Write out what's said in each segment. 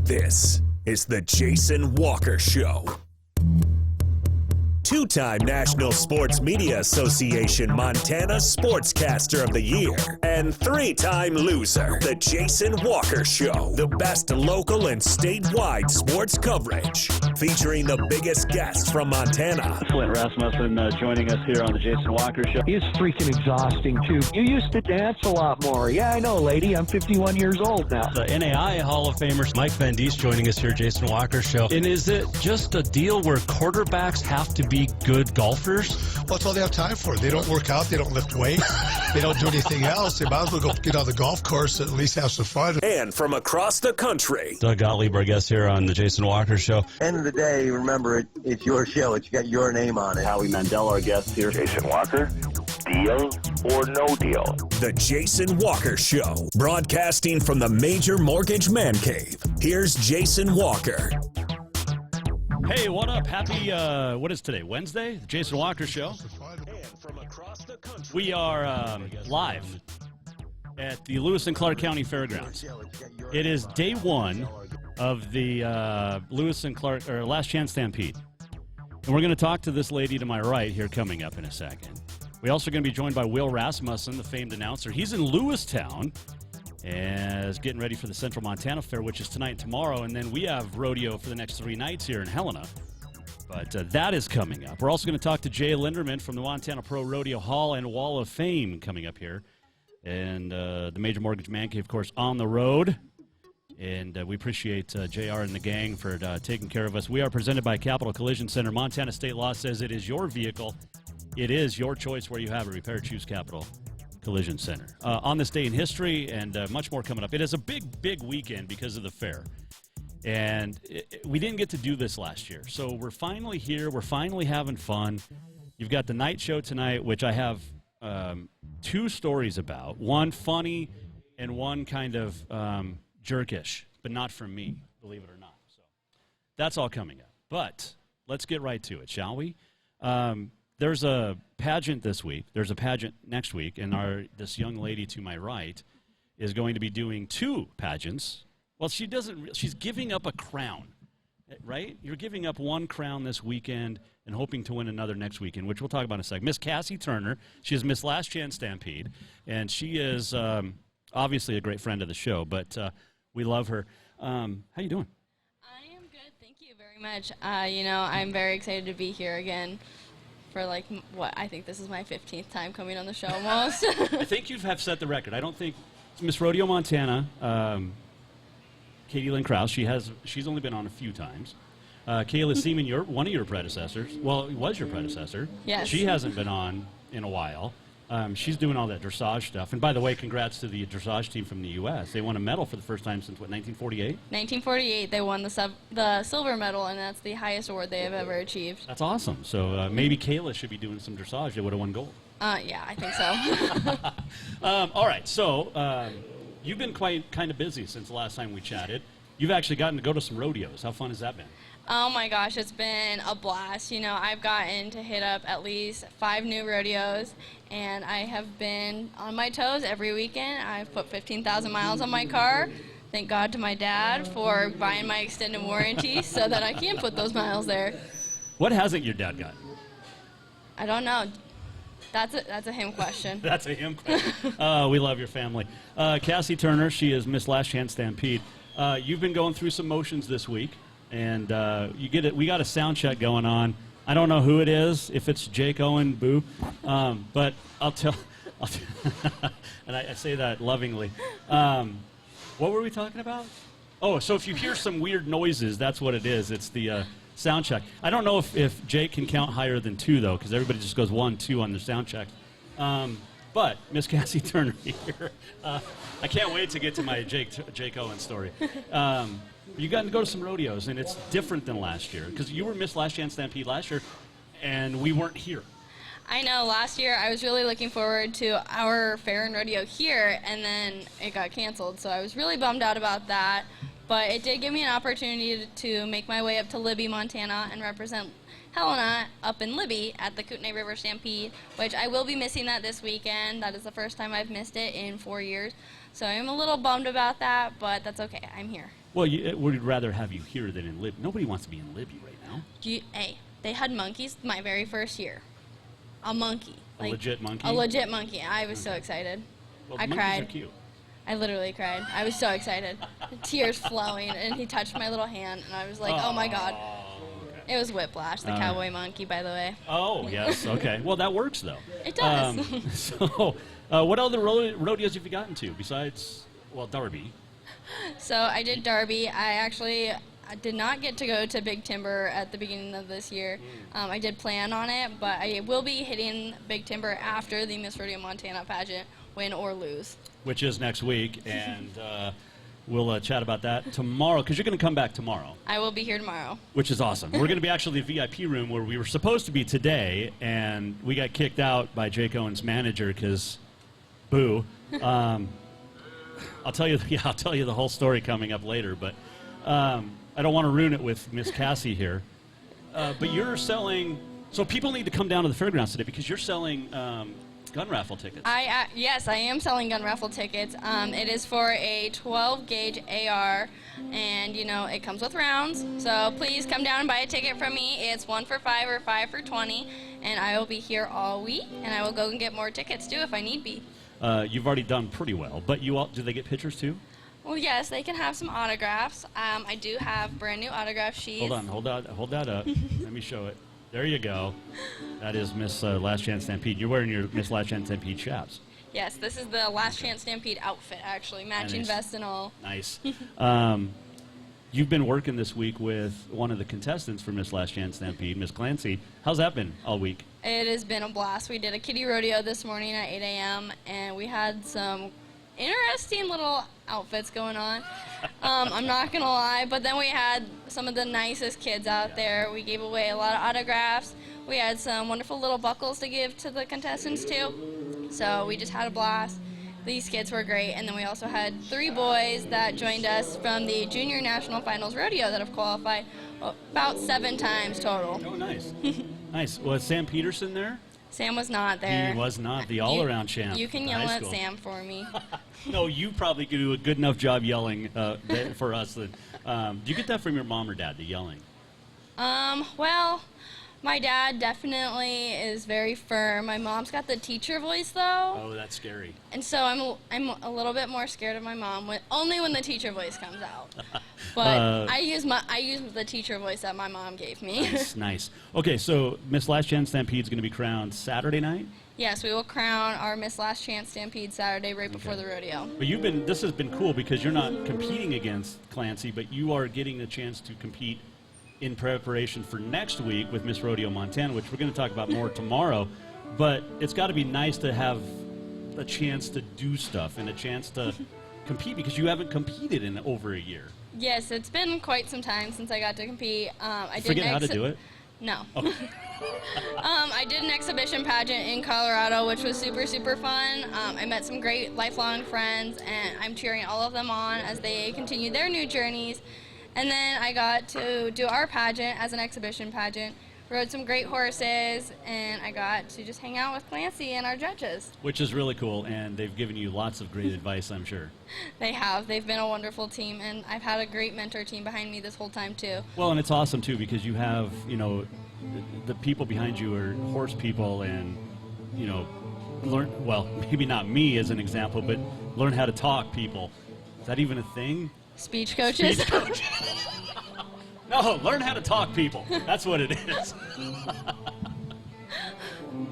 This is the Jason Walker Show. Two-time National Sports Media Association Montana Sportscaster of the Year and three-time loser, the Jason Walker Show. The best local and statewide sports coverage, featuring the biggest guests from Montana. Rasmussen joining us here on the Jason Walker Show. He's freaking exhausting, too. You used to dance a lot more. Yeah, I know, lady. I'm 51 years old now. The NAI Hall of Famer Mike Van Diest joining us here, Jason Walker Show. And is it just a deal where quarterbacks have to be good golfers? Well, that's all they have time for. They don't work out. They don't lift weights. They don't do anything else. They might as well go get on the golf course and at least have some fun. And from across the country, Doug Gottlieb, our guest here on the Jason Walker Show. End of the day, remember, it's your show. It's got your name on it. Howie Mandel, our guest here. Jason Walker, deal or no deal? the Jason Walker Show, broadcasting from the Major Mortgage Man Cave. Here's Jason Walker. Hey, what up? Happy, what is today? Wednesday? The Jason Walker Show. And from across the country, We are live at the Lewis Clark County Fairgrounds. It is day one of the Lewis and Clark, or Last Chance Stampede. And we're going to talk to this lady to my right here coming up in a second. We're also going to be joined by Will Rasmussen, the famed announcer. He's in Lewistown and is getting ready for the Central Montana Fair, which is tonight and tomorrow. And then we have rodeo for the next 3 nights here in Helena. But that is coming up. We're also going to talk to Jay Linderman from the Montana Pro Rodeo Hall and Wall of Fame coming up here. And the Major Mortgage Man Cave, of course, on the road. And we appreciate JR and the gang for taking care of us. We are presented by Capital Collision Center. Montana state law says it is your vehicle. It is your choice where you have it. Repair, choose Capital Collision Center. On this day in history and much more coming up. It is a big, big weekend because of the fair. And we didn't get to do this last year. So we're finally here. We're finally having fun. You've got the night show tonight, which I have 2 stories about. One funny and one kind of jerkish, but not from me, believe it or not. So that's all coming up. But let's get right to it, shall we? There's a pageant this week. There's a pageant next week, and this young lady to my right is going to be doing 2 pageants. Well, she's giving up a crown, right? You're giving up 1 crown this weekend and hoping to win another next weekend, which we'll talk about in a second. Miss Cassie Turner, she is Miss Last Chance Stampede, and she is obviously a great friend of the show, but we love her. How you doing? I am good, thank you very much. I'm very excited to be here again for I think this is my 15th time coming on the show almost. I think you have set the record. I don't think Miss Rodeo Montana, Katie Lynn Krause, she's only been on a few times. Kayla Seaman, one of your predecessors. Well, it was your predecessor. Yes. She hasn't been on in a while. She's doing all that dressage stuff. And by the way, congrats to the dressage team from the U.S. They won a medal for the first time since, 1948? 1948, they won the silver medal, and that's the highest award they have ever achieved. That's awesome. So maybe Kayla should be doing some dressage. They would have won gold. Yeah, I think so. All right, so you've been kind of busy since the last time we chatted. You've actually gotten to go to some rodeos. How fun has that been? Oh my gosh, it's been a blast. I've gotten to hit up at least 5 new rodeos, and I have been on my toes every weekend. I've put 15,000 miles on my car. Thank God to my dad for buying my extended warranty so that I can put those miles there. What hasn't your dad got? I don't know. That's a him question. That's a him question. We love your family. Cassie Turner, she is Miss Last Chance Stampede. You've been going through some motions this week, and we got a sound check going on. I don't know who it is, if it's Jake Owen, boo, but I'll tell and I say that lovingly. What were we talking about? Oh, so if you hear some weird noises, that's what it is. It's the sound check. I don't know if Jake can count higher than 2, though, because everybody just goes 1, 2 on their sound check. But Miss Cassie Turner here, I can't wait to get to my Jake Owen story. You got to go to some rodeos, and it's different than last year, because you were Miss Last Chance Stampede last year, and we weren't here. I know, last year I was really looking forward to our fair and rodeo here, and then it got canceled, so I was really bummed out about that. But it did give me an opportunity to make my way up to Libby, Montana, and represent Helena up in Libby at the Kootenai River Stampede, which I will be missing that this weekend. That is the first time I've missed it in 4 years. So I'm a little bummed about that, but that's okay. I'm here. Well, we'd rather have you here than in Libby. Nobody wants to be in Libby right now. Hey, they had monkeys my very first year. A monkey. A legit monkey? A legit monkey. I was so excited. Well, I monkeys cried. are cute. I literally cried. I was so excited. Tears flowing, and he touched my little hand, and I was like, oh my God. Okay. It was Whiplash, the cowboy monkey, by the way. Oh, yes. Okay. Well, that works, though. It does. So, what other rodeos have you gotten to besides, well, Derby? So I did Derby. I did not get to go to Big Timber at the beginning of this year. I did plan on it, but I will be hitting Big Timber after the Miss Rodeo Montana pageant, win or lose. Which is next week, and we'll chat about that tomorrow, because you're going to come back tomorrow. I will be here tomorrow. Which is awesome. We're going to be actually the VIP room where we were supposed to be today, and we got kicked out by Jake Owen's manager because, boo. I'll tell you the whole story coming up later, but I don't want to ruin it with Miss Cassie here. But you're selling, so people need to come down to the fairgrounds today because you're selling gun raffle tickets. Yes, I am selling gun raffle tickets. It is for a 12-gauge AR, and it comes with rounds. So please come down and buy a ticket from me. It's 1 for $5 or 5 for $20, and I will be here all week, and I will go and get more tickets too if I need be. You've already done pretty well, but do they get pictures too? Well, yes, they can have some autographs. I do have brand new autograph sheets. Hold that up. Let me show it. There you go. That is Miss Last Chance Stampede. You're wearing your Miss Last Chance Stampede chaps. Yes, this is the Last Chance Stampede outfit, actually, matching vest and all. Nice. You've been working this week with one of the contestants for Miss Last Chance Stampede, Miss Clancy. How's that been all week? It has been a blast. We did a kiddie rodeo this morning at 8 a.m., and we had some interesting little outfits going on. I'm not going to lie, but then we had some of the nicest kids out there. We gave away a lot of autographs. We had some wonderful little buckles to give to the contestants, too. So we just had a blast. These kids were great, and then we also had 3 boys that joined us from the Junior National Finals Rodeo that have qualified about 7 times total. Oh, nice. Nice. Was Sam Peterson there? Sam was not there. He was not, the all-around champ. You can yell at Sam for me. No, you probably could do a good enough job yelling for us. Do you get that from your mom or dad, the yelling? Well, my dad definitely is very firm. My mom's got the teacher voice, though. Oh, that's scary. And so I'm a little bit more scared of my mom, only when the teacher voice comes out. But I use the teacher voice that my mom gave me. Nice. Okay, so Miss Last Chance Stampede is going to be crowned Saturday night? Yes, we will crown our Miss Last Chance Stampede Saturday right before the rodeo. But this has been cool because you're not competing against Clancy, but you are getting the chance to compete in preparation for next week with Miss Rodeo Montana, which we're going to talk about more tomorrow. But it's got to be nice to have a chance to do stuff and a chance to compete because you haven't competed in over a year. Yes, it's been quite some time since I got to compete. I did forget how to do it? No. Oh. I did an exhibition pageant in Colorado, which was super, super fun. I met some great lifelong friends, and I'm cheering all of them on as they continue their new journeys. And then I got to do our pageant as an exhibition pageant, rode some great horses, and I got to just hang out with Clancy and our judges. Which is really cool, and they've given you lots of great advice, I'm sure. They have. They've been a wonderful team, and I've had a great mentor team behind me this whole time, too. Well, and it's awesome, too, because you have, the people behind you are horse people and, maybe not me as an example, but learn how to talk people. Is that even a thing? Speech coaches? Speech coaches. No, learn how to talk people. That's what it is.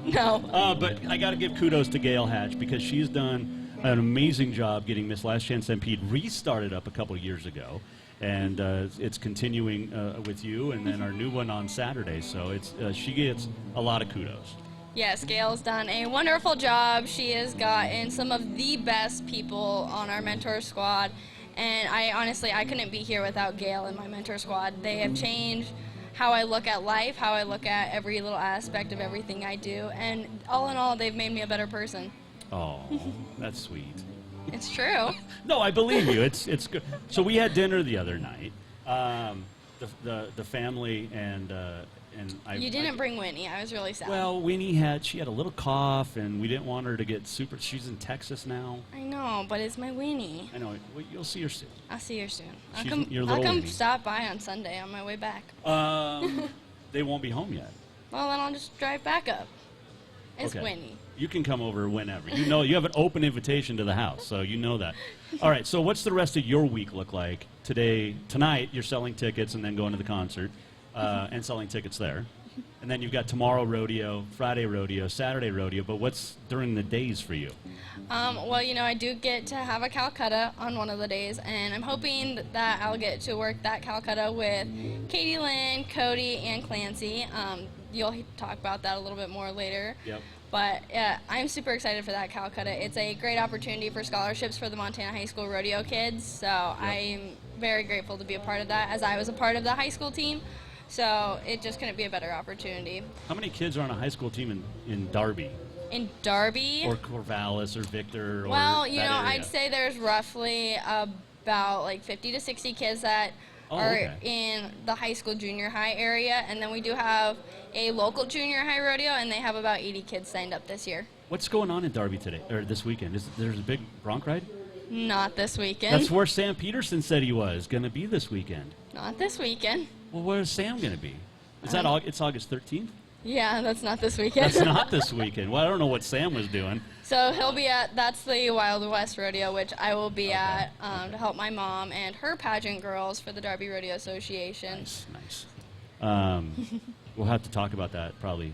No. But I got to give kudos to Gail Hatch because she's done an amazing job getting Miss Last Chance Stampede restarted up a couple of years ago. And it's continuing with you and then our new one on Saturday. So she gets a lot of kudos. Yes, Gail's done a wonderful job. She has gotten some of the best people on our mentor squad. And I couldn't be here without Gail and my mentor squad. They have changed how I look at life, how I look at every little aspect of everything I do. And all in all, they've made me a better person. Oh, that's sweet. It's true. No, I believe you. It's good. So we had dinner the other night. The family and You didn't bring Winnie. I was really sad. Well, Winnie had a little cough, and we didn't want her to get super. She's in Texas now. I know, but it's my Winnie. I know. Well, you'll see her soon. I'll see her soon. Your I'll little come Winnie. stop by on Sunday on my way back. They won't be home yet. Well, then I'll just drive back up. It's Okay. Winnie. You can come over whenever. You know, you have an open invitation to the house, so you know that. All right, so what's the rest of your week look like? Tonight, you're selling tickets and then going to the concert and selling tickets there. And then you've got tomorrow rodeo, Friday rodeo, Saturday rodeo, but what's during the days for you? Well, I do get to have a Calcutta on one of the days, and I'm hoping that I'll get to work that Calcutta with Katie Lynn, Cody, and Clancy. You'll talk about that a little bit more later. Yep. But I'm super excited for that Calcutta. It's a great opportunity for scholarships for the Montana High School rodeo kids, so I'm very grateful to be a part of that, as I was a part of the high school team. So it just couldn't be a better opportunity. How many kids are on a high school team in Darby? In Darby? Or Corvallis or Victor? Well, that area? I'd say there's roughly about like 50 to 60 kids that are in the high school junior high area, and then we do have a local junior high rodeo, and they have about 80 kids signed up this year. What's going on in Darby today, or this weekend? There's a big bronc ride? Not this weekend. That's where Sam Peterson said he was going to be this weekend. Not this weekend. Well, where's Sam going to be? Is that it's August 13th? Yeah, that's not this weekend. That's not this weekend. Well, I don't know what Sam was doing. So he'll be that's the Wild West Rodeo, which I will be at to help my mom and her pageant girls for the Darby Rodeo Association. Nice. We'll have to talk about that probably,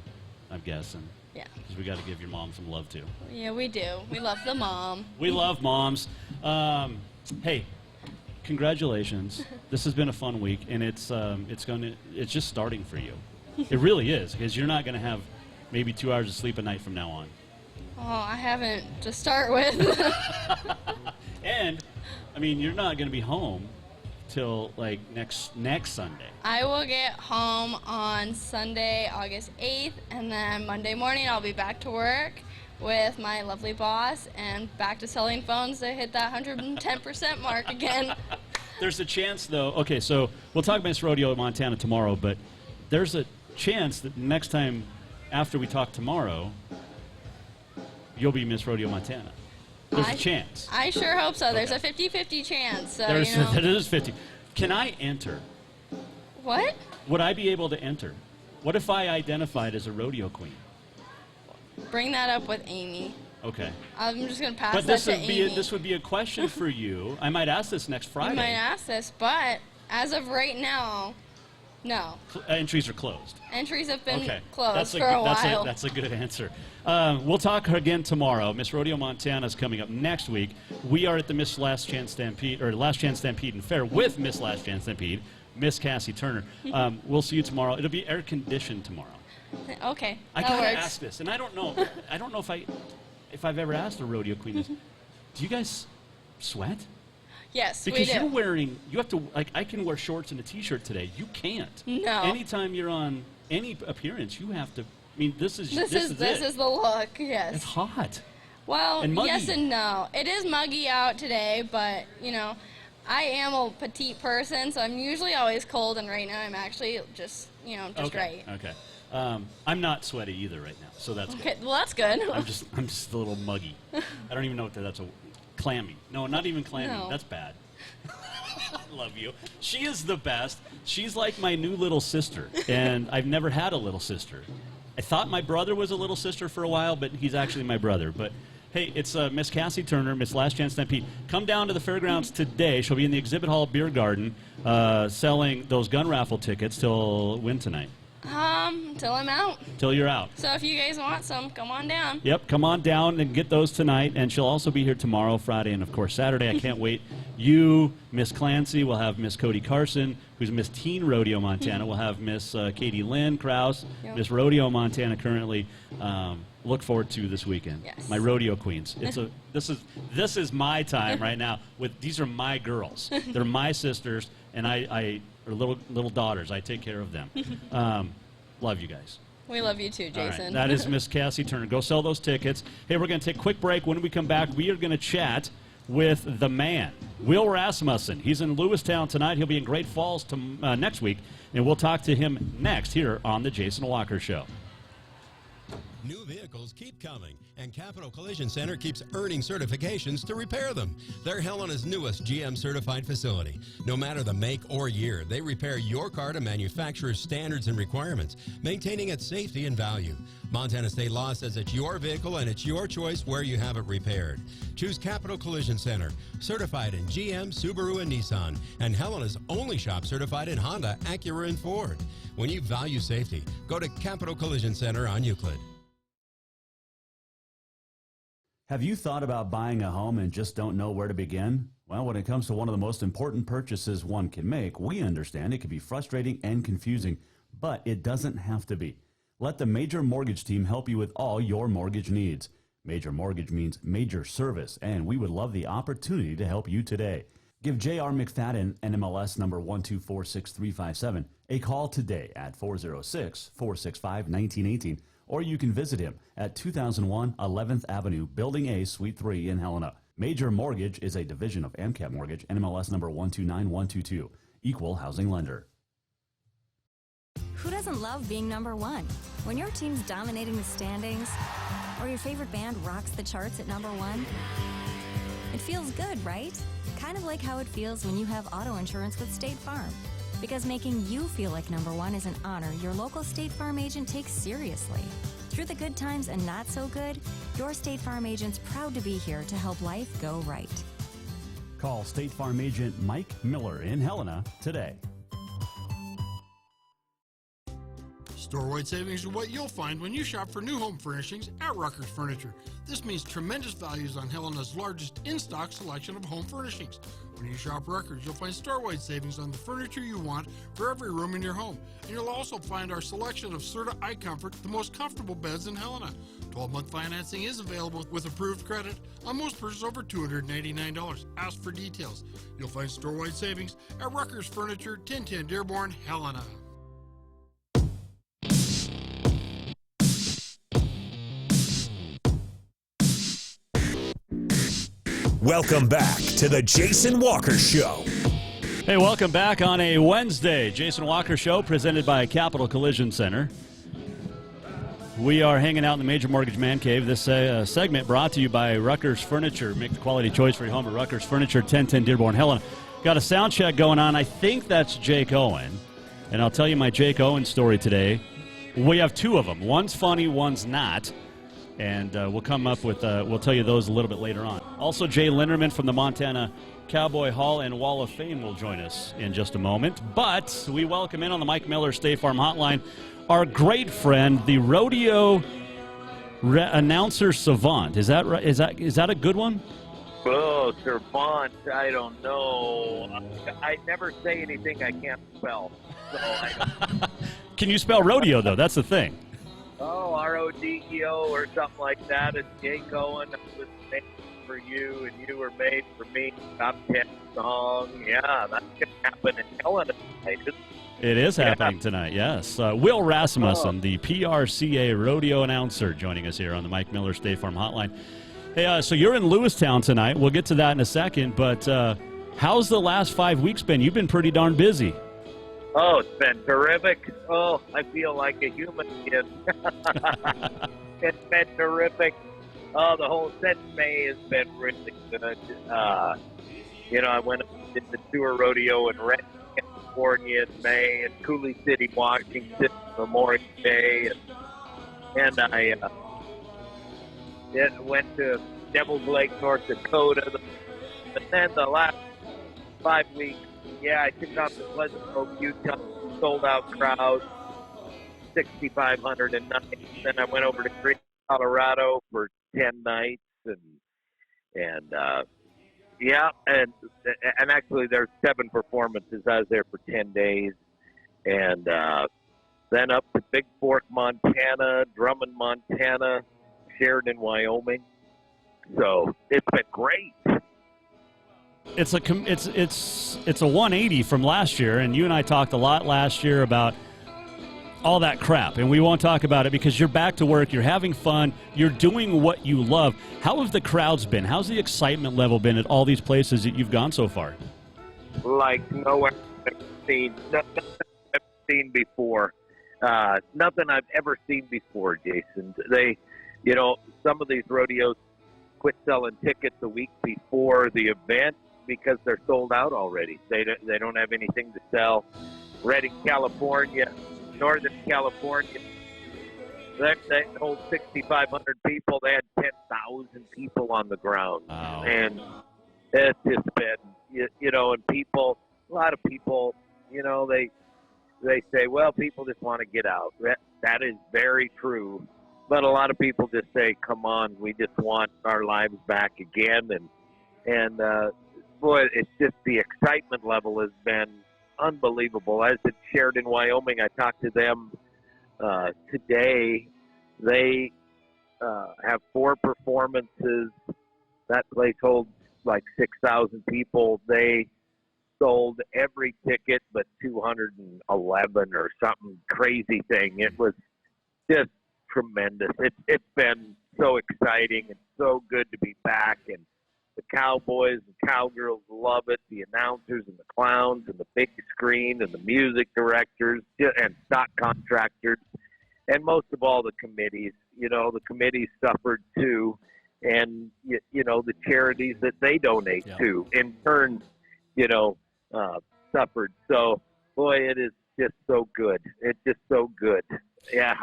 I'm guessing. Yeah. Because we got to give your mom some love too. Yeah, we do. We love the mom. We love moms. Hey, congratulations. This has been a fun week, and it's just starting for you. It really is, because you're not going to have maybe 2 hours of sleep a night from now on. Oh, I haven't to start with. And, I mean, you're not going to be home till like next Sunday. I will get home on Sunday, August 8th, and then Monday morning I'll be back to work with my lovely boss and back to selling phones to hit that 110% mark again. There's a chance, though. Okay, so we'll talk Miss Rodeo Montana tomorrow, but there's a chance that next time after we talk tomorrow, you'll be Miss Rodeo Montana. There's a chance. I sure hope so. There's a 50-50 chance. So, There is 50. Can I enter? What? Would I be able to enter? What if I identified as a rodeo queen? Bring that up with Amy. Okay. I'm just going to pass But that to Amy. this would be a question for you. I might ask this next Friday. You might ask this, but as of right now, no. Entries are closed. Entries have been Okay. closed for a while. That's a good answer. We'll talk again tomorrow. Miss Rodeo Montana is coming up next week. We are at the Miss Last Chance Stampede, or Last Chance Stampede and Fair with Miss Last Chance Stampede, Miss Cassie Turner. We'll see you tomorrow. It'll be air conditioned tomorrow. Okay, I that gotta works. ask this, and I don't know if I've ever asked a rodeo queen this. Do you guys sweat? Yes, Because we do. you have to, like, I can wear shorts and a t-shirt today. You can't. No. Anytime you're on any appearance, you have to, I mean, this is This it. is the look, yes. It's hot. Well, and muggy. yes and no. It is muggy out today, but, I am a petite person, so I'm usually always cold, and right now I'm actually just right. Okay. I'm not sweaty either right now, so that's Okay, good. well, that's good. I'm just a little muggy. I don't even know what that's clammy. No, not even clammy. No. That's bad. I love you. She is the best. She's like my new little sister, and I've never had a little sister. I thought my brother was a little sister for a while, but he's actually my brother. But hey, it's Miss Cassie Turner, Miss Last Chance Stampede. Come down to the fairgrounds today. She'll be in the exhibit hall beer garden selling those gun raffle tickets till when tonight? Till I'm out. Till you're out. So if you guys want some, come on down. Yep, come on down and get those tonight. And she'll also be here tomorrow, Friday, and, of course, Saturday. I can't wait. You, Miss Clancy, we'll have Miss Cody Carson, who's Miss Teen Rodeo Montana. We'll have Miss Katie Lynn Krause, Yep. Miss Rodeo Montana currently. Look forward to this weekend. Yes. My rodeo queens. This is my time right now. These are my girls. They're my sisters, and I are little daughters. I take care of them. Love you guys. We love you too, All Jason. right. That is Miss Cassie Turner. Go sell those tickets. Hey, we're going to take a quick break. When we come back, we are going to chat with the man, Will Rasmussen. He's in Lewistown tonight. He'll be in Great Falls next week, and we'll talk to him next here on the Jason Walker Show. New vehicles keep coming, and Capital Collision Center keeps earning certifications to repair them. They're Helena's newest GM-certified facility. No matter the make or year, they repair your car to manufacturer's standards and requirements, maintaining its safety and value. Montana state law says it's your vehicle and it's your choice where you have it repaired. Choose Capital Collision Center, certified in GM, Subaru, and Nissan, and Helena's only shop certified in Honda, Acura, and Ford. When you value safety, go to Capital Collision Center on Euclid. Have you thought about buying a home and just don't know where to begin? Well, when it comes to one of the most important purchases one can make, we understand it can be frustrating and confusing, but it doesn't have to be. Let the Major Mortgage team help you with all your mortgage needs. Major Mortgage means major service, and we would love the opportunity to help you today. Give J.R. McFadden, NMLS number 1246357, a call today at 406-465-1918. Or you can visit him at 2001 11th Avenue, Building A, Suite 3 in Helena. Major Mortgage is a division of AMCAP Mortgage, NMLS number 129122, equal housing lender. Who doesn't love being number one? When your team's dominating the standings, or your favorite band rocks the charts at number one, it feels good, right? Kind of like how it feels when you have auto insurance with State Farm. Because making you feel like number one is an honor your local State Farm agent takes seriously. Through the good times and not so good, your State Farm agent's proud to be here to help life go right. Call State Farm agent Mike Miller in Helena today. Store-wide savings are what you'll find when you shop for new home furnishings at Rucker's Furniture. This means tremendous values on Helena's largest in-stock selection of home furnishings. When you shop Rucker's, you'll find store-wide savings on the furniture you want for every room in your home. And you'll also find our selection of Serta iComfort, the most comfortable beds in Helena. 12-month financing is available with approved credit on most purchases over $289. Ask for details. You'll find store-wide savings at Rucker's Furniture, 1010 Dearborn, Helena. Welcome back to the Jason Walker Show. Hey, welcome back on a Wednesday. Jason Walker Show presented by Capital Collision Center. We are hanging out in the Major Mortgage Man Cave. This segment brought to you by Rucker's Furniture. Make the quality choice for your home at Rucker's Furniture, 1010 Dearborn, Helena. Got a sound check going on. I think that's Jake Owen. And I'll tell you my Jake Owen story today. We have two of them. One's funny, one's not. And we'll come up with, we'll tell you those a little bit later on. Also, Jay Linderman from the Montana Cowboy Hall and Wall of Fame will join us in just a moment. But we welcome in on the Mike Miller State Farm Hotline our great friend, the rodeo announcer savant. Is that right? Is that a good one? Oh, savant, I don't know. I never say anything I can't spell. So I don't. Can you spell rodeo, though? That's the thing. Oh, R-O-D-E-O or something like that. It's Jake Owen. I was made for you, and you were made for me. Top 10 song. Yeah, that's going to happen in Helena tonight. It is happening tonight, yes. Will Rasmussen, the PRCA rodeo announcer, joining us here on the Mike Miller State Farm Hotline. Hey, so you're in Lewistown tonight. We'll get to that in a second, but how's the last 5 weeks been? You've been pretty darn busy. Oh, it's been terrific. Oh, I feel like a human again. It's been terrific. Oh, the whole since May has been really good. I went and did the tour rodeo in Redmond, California in May, and Cooley City, Washington, Memorial Day, and I went to Devil's Lake, North Dakota. And then the last 5 weeks, I took off to Pleasant Grove, Utah, sold-out crowd, 6,500 a night. Then I went over to Green, Colorado for 10 nights, and actually there's 7 performances. I was there for 10 days, and then up to Big Fork, Montana, Drummond, Montana, Sheridan, Wyoming. So it's been great. It's a 180 from last year, and you and I talked a lot last year about all that crap, and we won't talk about it because you're back to work, you're having fun, you're doing what you love. How have the crowds been? How's the excitement level been at all these places that you've gone so far? Like nowhere I've ever seen, nothing I've ever seen before. Nothing I've ever seen before, Jason. Some of these rodeos quit selling tickets a week before the event because they're sold out already. They don't have anything to sell. Redding, California, Northern California, that holds 6,500 people. They had 10,000 people on the ground. Wow. And it's just been, and people, a lot of people, they say, well, people just want to get out. That is very true. But a lot of people just say, come on, we just want our lives back again. And boy, it's just the excitement level has been unbelievable. As in Sheridan, Wyoming, I talked to them today. They have 4 performances. That place holds like 6,000 people. They sold every ticket but 211 or something crazy thing. It was just tremendous. It's been so exciting and so good to be back, and the cowboys and cowgirls love it. The announcers and the clowns and the big screen and the music directors and stock contractors, and most of all the committees. The committees suffered too, and the charities that they donate to in turn, suffered. So boy, it is just so good. It's just so good. Yeah,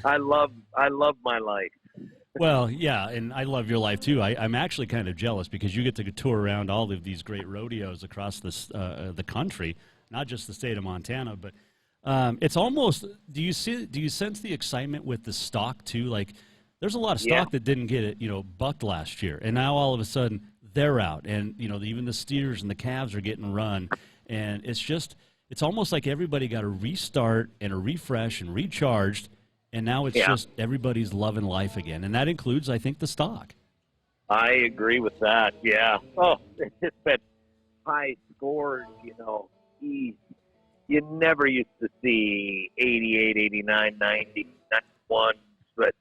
I love my life. Well, yeah, and I love your life too. I'm actually kind of jealous because you get to tour around all of these great rodeos across the country, not just the state of Montana. But it's almost. Do you sense the excitement with the stock too? Like, there's a lot of stock that didn't get it, bucked last year, and now all of a sudden they're out, and even the steers and the calves are getting run, and it's almost like everybody got a restart and a refresh and recharged. And now it's just everybody's loving life again. And that includes, I think, the stock. I agree with that, yeah. Oh, it's been high scores, You never used to see 88, 89, 90, 91. But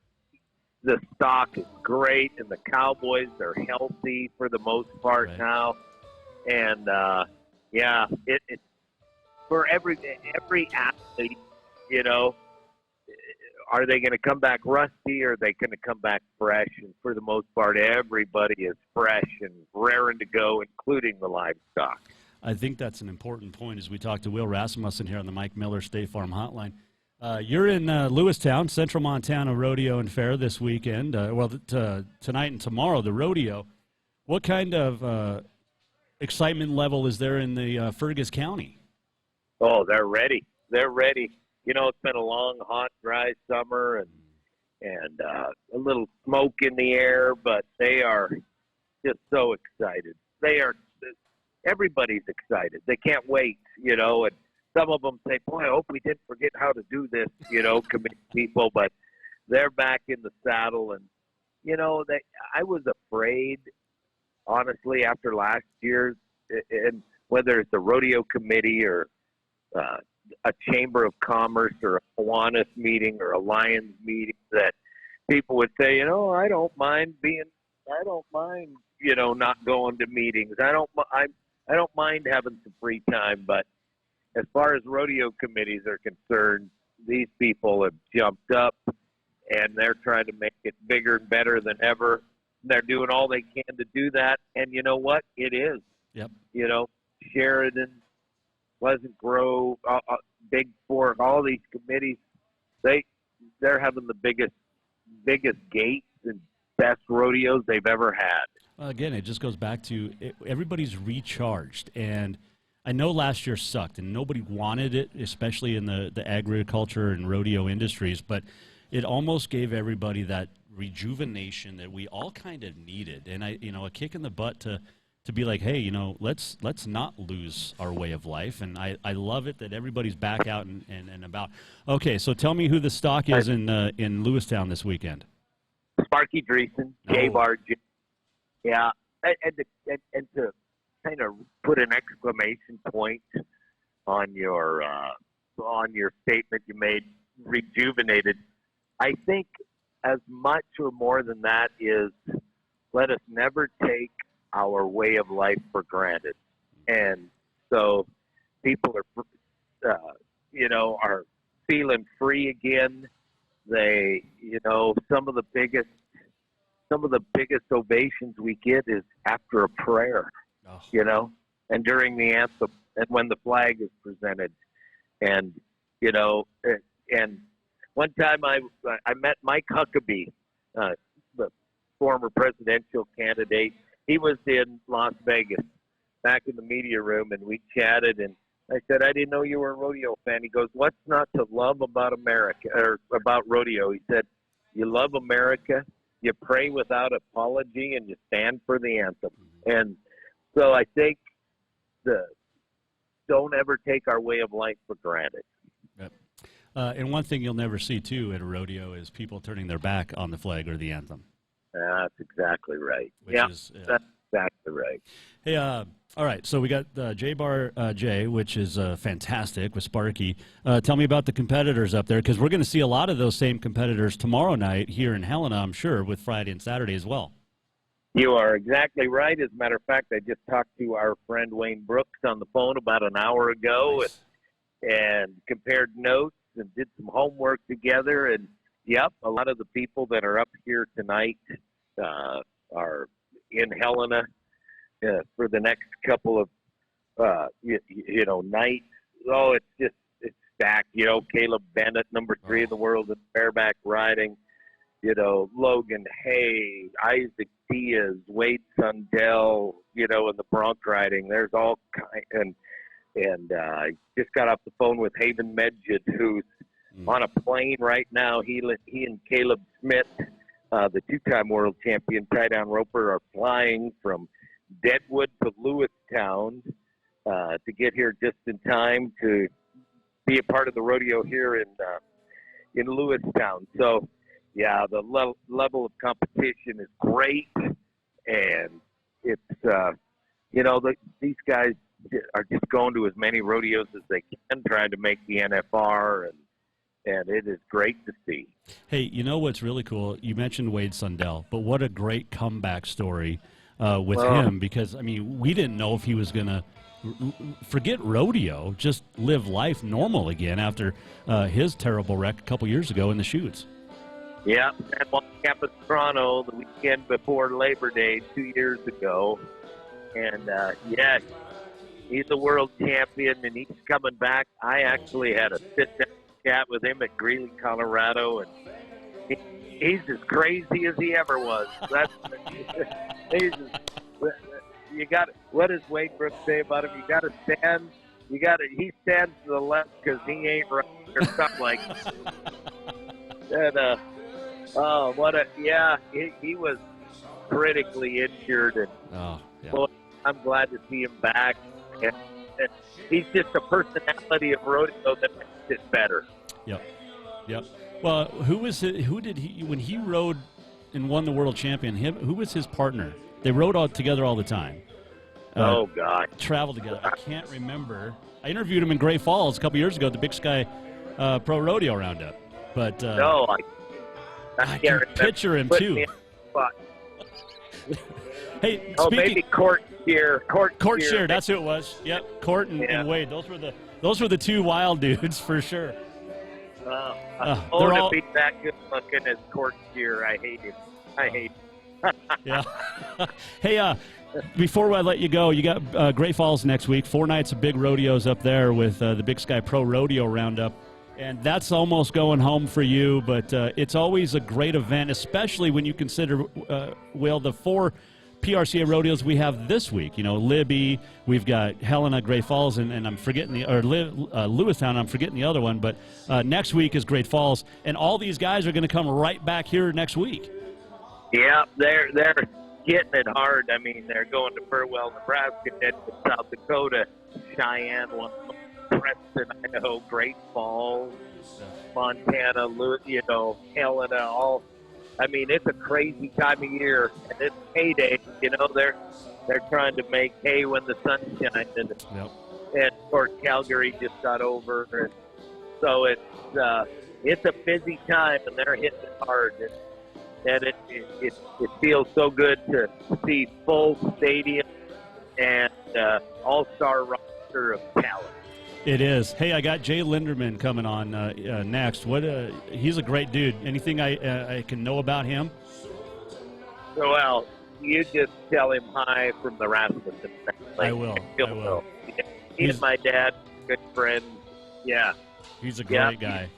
the stock is great, and the Cowboys are healthy for the most part now. And, it's for every athlete, are they going to come back rusty, or are they going to come back fresh? And for the most part, everybody is fresh and raring to go, including the livestock. I think that's an important point as we talk to Will Rasmussen here on the Mike Miller State Farm Hotline. You're in Lewistown, Central Montana Rodeo and Fair this weekend. Tonight and tomorrow, the rodeo. What kind of excitement level is there in the Fergus County? Oh, they're ready. They're ready. It's been a long, hot, dry summer and a little smoke in the air, but they are just so excited. Everybody's excited. They can't wait, and some of them say, boy, I hope we didn't forget how to do this, committee people, but they're back in the saddle. And, I was afraid, honestly, after last year's, and whether it's a rodeo committee or a Chamber of Commerce or a Kiwanis meeting or a Lions meeting, that people would say, I don't mind, not going to meetings. I don't mind having some free time. But as far as rodeo committees are concerned, these people have jumped up and they're trying to make it bigger and better than ever. They're doing all they can to do that. And you know what? It is. Yep. Sheridan, Pleasant Grove, Big Fork, all these committees, they're having the biggest gates and best rodeos they've ever had. Again, it just goes back to everybody's recharged. And I know last year sucked and nobody wanted it, especially in the agriculture and rodeo industries, but it almost gave everybody that rejuvenation that we all kind of needed. And a kick in the butt to be like, hey, let's not lose our way of life. And I love it that everybody's back out and about. Okay, so tell me who the stock is in Lewistown this weekend. Sparky Dreesen, J-Bar. Yeah, and to kind of put an exclamation point on your on your statement you made, rejuvenated. I think as much or more than that is, let us never take our way of life for granted. And so people are, are feeling free again. They, some of the biggest ovations we get is after a prayer, and during the anthem and when the flag is presented. And, and one time I met Mike Huckabee, the former presidential candidate. He was in Las Vegas back in the media room, and we chatted, and I said, I didn't know you were a rodeo fan. He goes, what's not to love about America or about rodeo? He said, you love America, you pray without apology, and you stand for the anthem. And so I think don't ever take our way of life for granted. Yep. And one thing you'll never see, too, at a rodeo is people turning their back on the flag or the anthem. That's exactly right. That's exactly right. Hey, all right, so we got J Bar J, which is fantastic with Sparky. Tell me about the competitors up there, because we're going to see a lot of those same competitors tomorrow night here in Helena, I'm sure, with Friday and Saturday as well. You are exactly right. As a matter of fact, I just talked to our friend Wayne Brooks on the phone about an hour ago. Nice. and compared notes and did some homework together. And, yep, a lot of the people that are up here tonight are in Helena for the next couple of, nights. Oh, it's stacked. Caleb Bennett, number 3 in the world in bareback riding. Logan Hay, Isaac Diaz, Wade Sundell, in the bronc riding. There's all kind. And I just got off the phone with Haven Medjid, who's on a plane right now. He and Caleb Smith, the 2-time world champion tie-down roper, are flying from Deadwood to Lewistown to get here just in time to be a part of the rodeo here in Lewistown. So, yeah, the level of competition is great, and it's these guys are just going to as many rodeos as they can, trying to make the NFR, and it is great to see. Hey, what's really cool? You mentioned Wade Sundell, but what a great comeback story with him, because, we didn't know if he was going to forget rodeo, just live life normal again after his terrible wreck a couple years ago in the chutes. Yeah, and on campus Toronto the weekend before Labor Day 2 years ago. And, he's a world champion, and he's coming back. I actually had a sit-down chat with him at Greeley, Colorado, and he's as crazy as he ever was. What does Wade Brooks say about him? You got to stand. He stands to the left because he ain't right or something like that. And, he was critically injured, and boy, I'm glad to see him back. And he's just a personality of rodeo that makes it better. Yep. Well, who did he when he rode and won the world champion? Who was his partner? They rode all together all the time. Oh God, traveled together. I can't remember. I interviewed him in Great Falls a couple years ago at the Big Sky Pro Rodeo Roundup. But I can picture him too. Hey, maybe Court Shear. Court Shear, that's who it was. Yep, Court and Wade. Those were the two wild dudes for sure. I want to be that good looking as Court Shear. I hate him. Yeah. Hey, before I let you go, you got Great Falls next week. 4 nights of big rodeos up there with the Big Sky Pro Rodeo Roundup. And that's almost going home for you, but it's always a great event, especially when you consider, the 4 PRCA rodeos we have this week. Libby, we've got Helena, Great Falls, and I'm forgetting Lewistown. I'm forgetting the other one, but next week is Great Falls, and all these guys are going to come right back here next week. Yeah, they're getting it hard. They're going to Burwell, Nebraska, Deadwood, South Dakota, Cheyenne, Preston, Idaho, Great Falls, Montana, Helena, all. It's a crazy time of year, and it's heyday. They're trying to make hay when the sun shines, and of course Calgary just got over, So it's a busy time, and they're hitting it hard. And it feels so good to see full stadium and all-star roster of talent. It is. Hey, I got Jay Linderman coming on next. He's a great dude. Anything I can know about him? Well, you just tell him hi from the Rasmussen family. I will. He's my dad, good friend. Yeah. He's a great guy.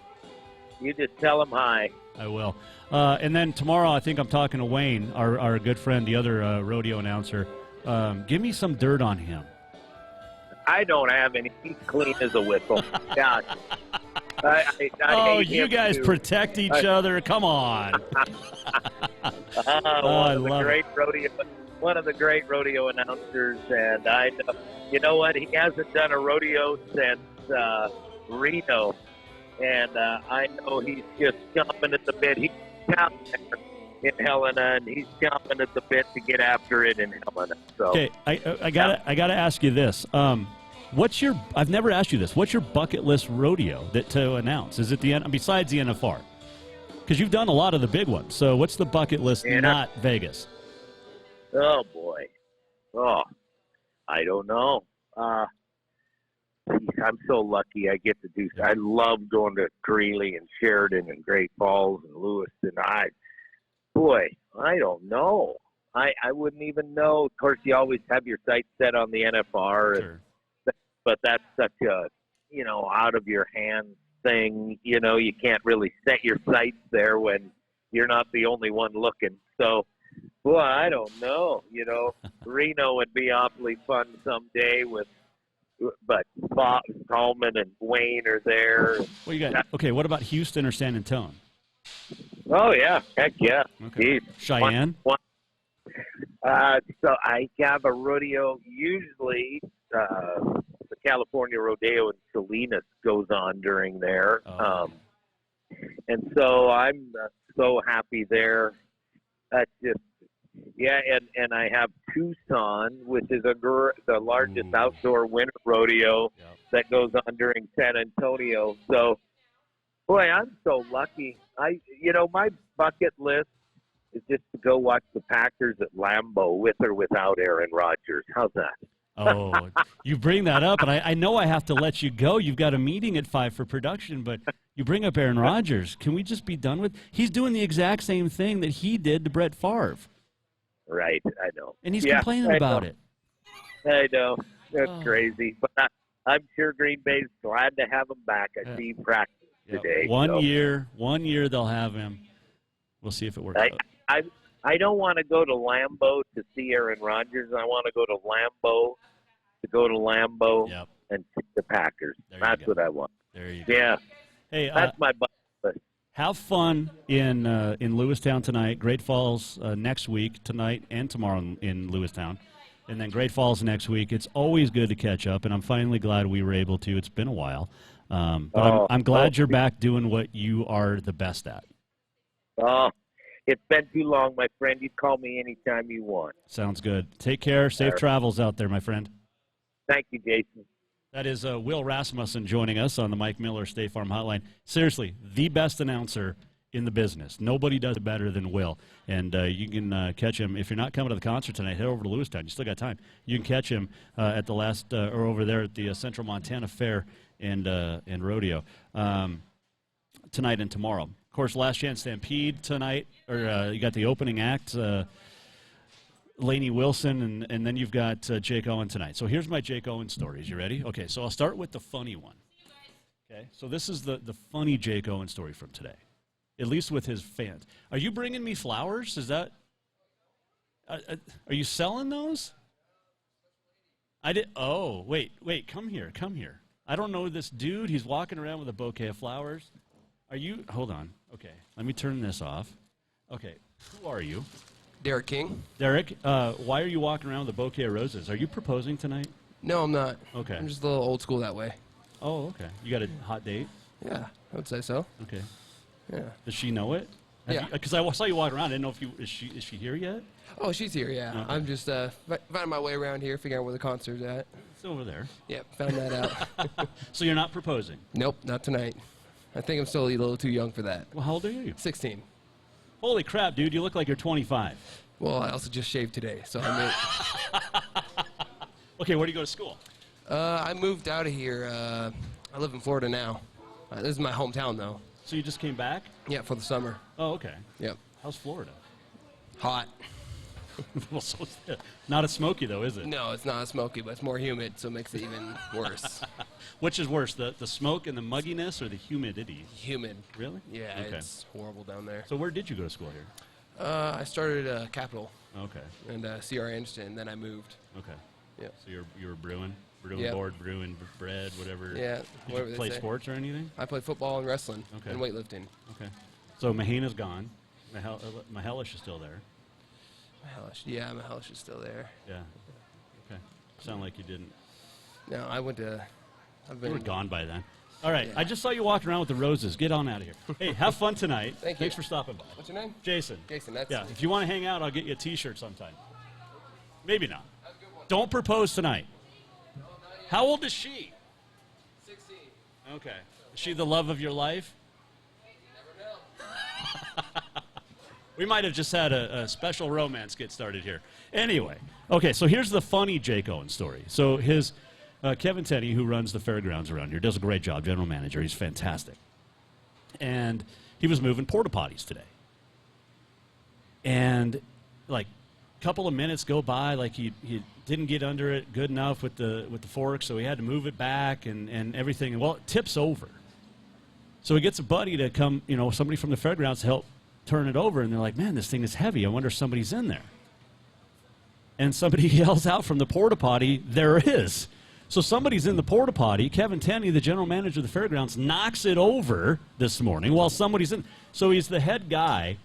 You just tell him hi. I will. And then tomorrow, I think I'm talking to Wayne, our good friend, the other rodeo announcer. Give me some dirt on him. I don't have any. He's clean as a whistle. Yeah. You guys protect each other. Come on. One of the great rodeo announcers, and I know. You know what? He hasn't done a rodeo since Reno, and I know he's just chomping at the bit. He's down there in Helena, and he's chomping at the bit to get after it in Helena. So, okay, I gotta ask you this. I've never asked you this. What's your bucket list rodeo to announce? Is it besides the NFR? Because you've done a lot of the big ones. So what's the bucket list not Vegas? Oh, boy. Oh, I don't know. I'm so lucky I get to do. I love going to Greeley and Sheridan and Great Falls and Lewiston. I don't know. I wouldn't even know. Of course, you always have your sights set on the NFR, sure. But that's such a out of your hands thing. You can't really set your sights there when you're not the only one looking. So, boy, I don't know. Reno would be awfully fun someday but Bob Tallman and Wayne are there. Well, you got okay. What about Houston or San Antonio? Oh yeah, heck yeah. Okay. Cheyenne. So I have a rodeo. Usually, the California Rodeo in Salinas goes on during there, and so I'm so happy there. That's just. Yeah, and I have Tucson, which is the largest outdoor winter rodeo that goes on during San Antonio. So, boy, I'm so lucky. My bucket list is just to go watch the Packers at Lambeau with or without Aaron Rodgers. How's that? Oh, you bring that up, and I know I have to let you go. You've got a meeting at 5 for production, but you bring up Aaron Rodgers. Can we just be done with? He's doing the exact same thing that he did to Brett Favre. Right, I know. And he's complaining about it. I know. That's crazy. But I'm sure Green Bay's glad to have him back. I see him practice today. One year they'll have him. We'll see if it works out. I don't want to go to Lambeau to see Aaron Rodgers. I want to go to Lambeau and see the Packers. That's what I want. There you go. Yeah. Hey, that's my bucket list. Have fun in Lewistown tonight. Great Falls next week, tonight and tomorrow in Lewistown, and then Great Falls next week. It's always good to catch up, and I'm finally glad we were able to. It's been a while, but I'm glad you're back doing what you are the best at. Oh, it's been too long, my friend. You call me anytime you want. Sounds good. Take care. Safe travels out there, my friend. Thank you, Jason. That is Will Rasmussen joining us on the Mike Miller State Farm Hotline. Seriously, the best announcer in the business. Nobody does it better than Will. And you can catch him. If you're not coming to the concert tonight, head over to Lewistown. You still got time. You can catch him at the or over there at the Central Montana Fair and Rodeo tonight and tomorrow. Of course, Last Chance Stampede tonight. Or you got the opening act, Lainey Wilson, and then you've got Jake Owen tonight. So here's my Jake Owen stories. You ready? Okay, so I'll start with the funny one. Okay, so this is the funny Jake Owen story from today, at least with his fans. Are you bringing me flowers? Is that? Are you selling those? I did. Oh, wait, come here. I don't know this dude. He's walking around with a bouquet of flowers. Are you? Hold on. Okay, let me turn this off. Okay, who are you? Derek King. Derek, why are you walking around with a bouquet of roses? Are you proposing tonight? No, I'm not. Okay. I'm just a little old school that way. Oh, okay. You got a hot date? Yeah, I would say so. Okay. Yeah. Does she know it? Yeah. Because I saw you walking around. I didn't know if is she here yet? Oh, she's here, yeah. Okay. I'm just finding my way around here, figuring out where the concert's at. It's over there. Yep, found that out. So you're not proposing? Nope, not tonight. I think I'm still a little too young for that. Well, how old are you? 16. Holy crap, dude. You look like you're 25. Well, I also just shaved today, so I mean. Okay, where do you go to school? I moved out of here. I live in Florida now. This is my hometown, though. So you just came back? Yeah, for the summer. Oh, okay. Yep. How's Florida? Hot. Well, so not as smoky, though, is it? No, it's not as smoky, but it's more humid, so it makes it even worse. Which is worse, the smoke and the mugginess or the humidity? Humid. Really? Yeah, Okay. it's horrible down there. So where did you go to school here? I started Capital. Okay. And C.R. Anderson, and then I moved. Okay. Yeah. So you were brewing Yep. board, brewing bread, whatever. Yeah. Did whatever you they play say. sports or anything? I played football and wrestling Okay. and weightlifting. Okay. So Mahaina's gone. Mahelish is still there. Mahelish is still there. Yeah. Okay. Sound like you didn't. No, I went to. You were gone by then. All right. Yeah. I just saw you walking around with the roses. Get on out of here. Hey, have fun tonight. Thank you. Thanks for stopping by. What's your name? Jason. Jason, that's. Yeah. If you want to hang out, I'll get you a T-shirt sometime. Maybe not. Don't propose tonight. How old is she? 16. Okay. Is she the love of your life? We might have just had a special romance get started here. Anyway, okay, so here's the funny Jake Owen story. So his Kevin Tenney, who runs the fairgrounds around here, does a great job, general manager. He's fantastic. And he was moving porta potties today. And, like, a couple of minutes go by, like he didn't get under it good enough with the fork, so he had to move it back and everything. And, well, it tips over. So he gets a buddy to come, somebody from the fairgrounds to help turn it over, and they're like, man, this thing is heavy. I wonder if somebody's in there. And somebody yells out from the porta potty, there is. So somebody's in the porta potty. Kevin Tenney, the general manager of the fairgrounds, knocks it over this morning while somebody's in. So he's the head guy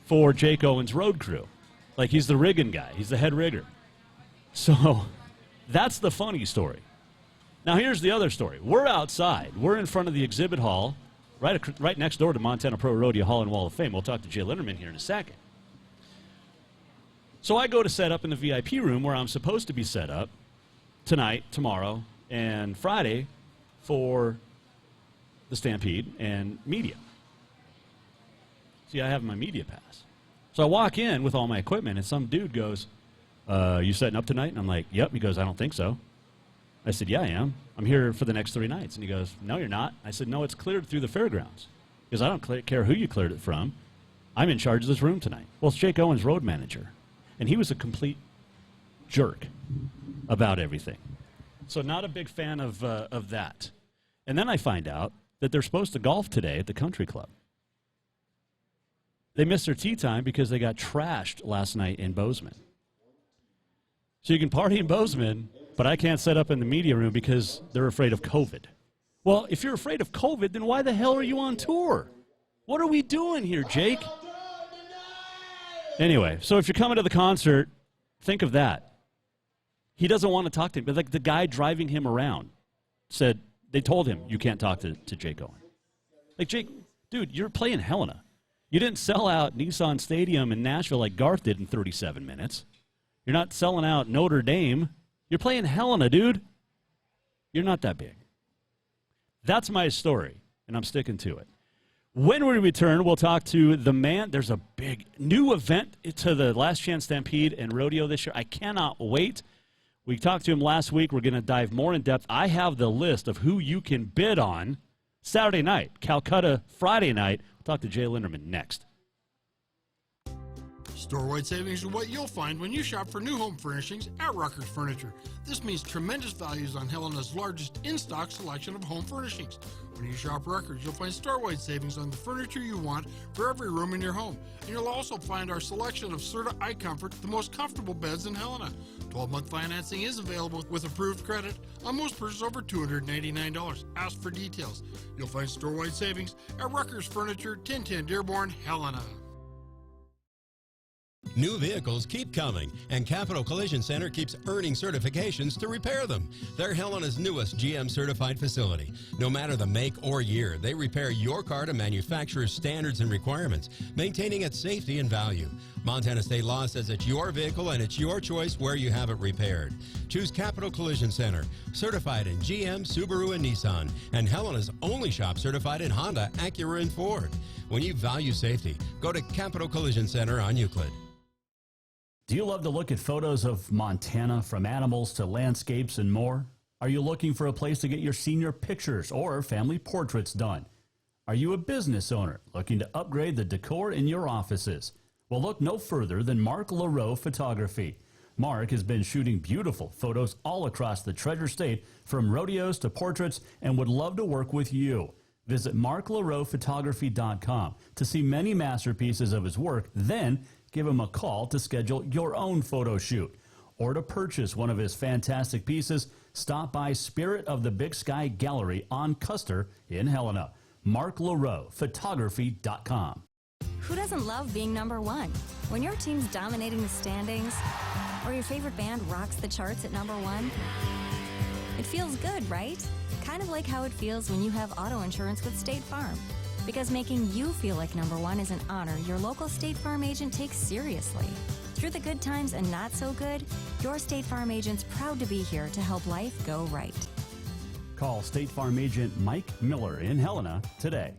for Jake Owen's road crew. Like, he's the rigging guy. He's the head rigger. So that's the funny story. Now, here's the other story. We're outside. We're in front of the exhibit hall, right next door to Montana Pro Rodeo Hall and Wall of Fame. We'll talk to Jay Linderman here in a second. So I go to set up in the VIP room where I'm supposed to be set up tonight, tomorrow, and Friday for the Stampede and media. See, I have my media pass. So I walk in with all my equipment, and some dude goes, you setting up tonight? And I'm like, yep. He goes, I don't think so. I said, yeah, I am. I'm here for the next 3 nights. And he goes, no, you're not. I said, no, it's cleared through the fairgrounds. Because I don't care who you cleared it from. I'm in charge of this room tonight. Well, it's Jake Owen's road manager. And he was a complete jerk about everything. So not a big fan of that. And then I find out that they're supposed to golf today at the country club. They missed their tee time because they got trashed last night in Bozeman. So you can party in Bozeman, but I can't set up in the media room because they're afraid of COVID. Well, if you're afraid of COVID, then why the hell are you on tour? What are we doing here, Jake? Anyway, so if you're coming to the concert, think of that. He doesn't want to talk to him. But like the guy driving him around said, they told him, you can't talk to Jake Owen. Like, Jake, dude, you're playing Helena. You didn't sell out Nissan Stadium in Nashville like Garth did in 37 minutes. You're not selling out Notre Dame. You're playing Helena, dude. You're not that big. That's my story, and I'm sticking to it. When we return, we'll talk to the man. There's a big new event to the Last Chance Stampede and Rodeo this year. I cannot wait. We talked to him last week. We're going to dive more in depth. I have the list of who you can bid on Saturday night, Calcutta Friday night. We'll talk to Jay Linderman next. Store-wide savings are what you'll find when you shop for new home furnishings at Rucker's Furniture. This means tremendous values on Helena's largest in-stock selection of home furnishings. When you shop Rucker's, you'll find store-wide savings on the furniture you want for every room in your home. And you'll also find our selection of Serta iComfort, the most comfortable beds in Helena. 12-month financing is available with approved credit on most purchases over $299. Ask for details. You'll find store-wide savings at Rucker's Furniture, 1010 Dearborn, Helena. New vehicles keep coming, and Capital Collision Center keeps earning certifications to repair them. They're Helena's newest GM-certified facility. No matter the make or year, they repair your car to manufacturer's standards and requirements, maintaining its safety and value. Montana state law says it's your vehicle and it's your choice where you have it repaired. Choose Capital Collision Center, certified in GM, Subaru, and Nissan, and Helena's only shop certified in Honda, Acura, and Ford. When you value safety, go to Capital Collision Center on Euclid. Do you love to look at photos of Montana, from animals to landscapes and more? Are you looking for a place to get your senior pictures or family portraits done? Are you a business owner looking to upgrade the decor in your offices? Well, look no further than Mark LaRoe Photography. Mark has been shooting beautiful photos all across the Treasure State, from rodeos to portraits, and would love to work with you. Visit marklaroephotography.com to see many masterpieces of his work, then give him a call to schedule your own photo shoot. Or to purchase one of his fantastic pieces, stop by Spirit of the Big Sky Gallery on Custer in Helena. marklaroephotography.com. Who doesn't love being number one? When your team's dominating the standings, or your favorite band rocks the charts at number one, it feels good, right? Kind of like how it feels when you have auto insurance with State Farm. Because making you feel like number one is an honor your local State Farm agent takes seriously. Through the good times and not so good, your State Farm agent's proud to be here to help life go right. Call State Farm agent Mike Miller in Helena today.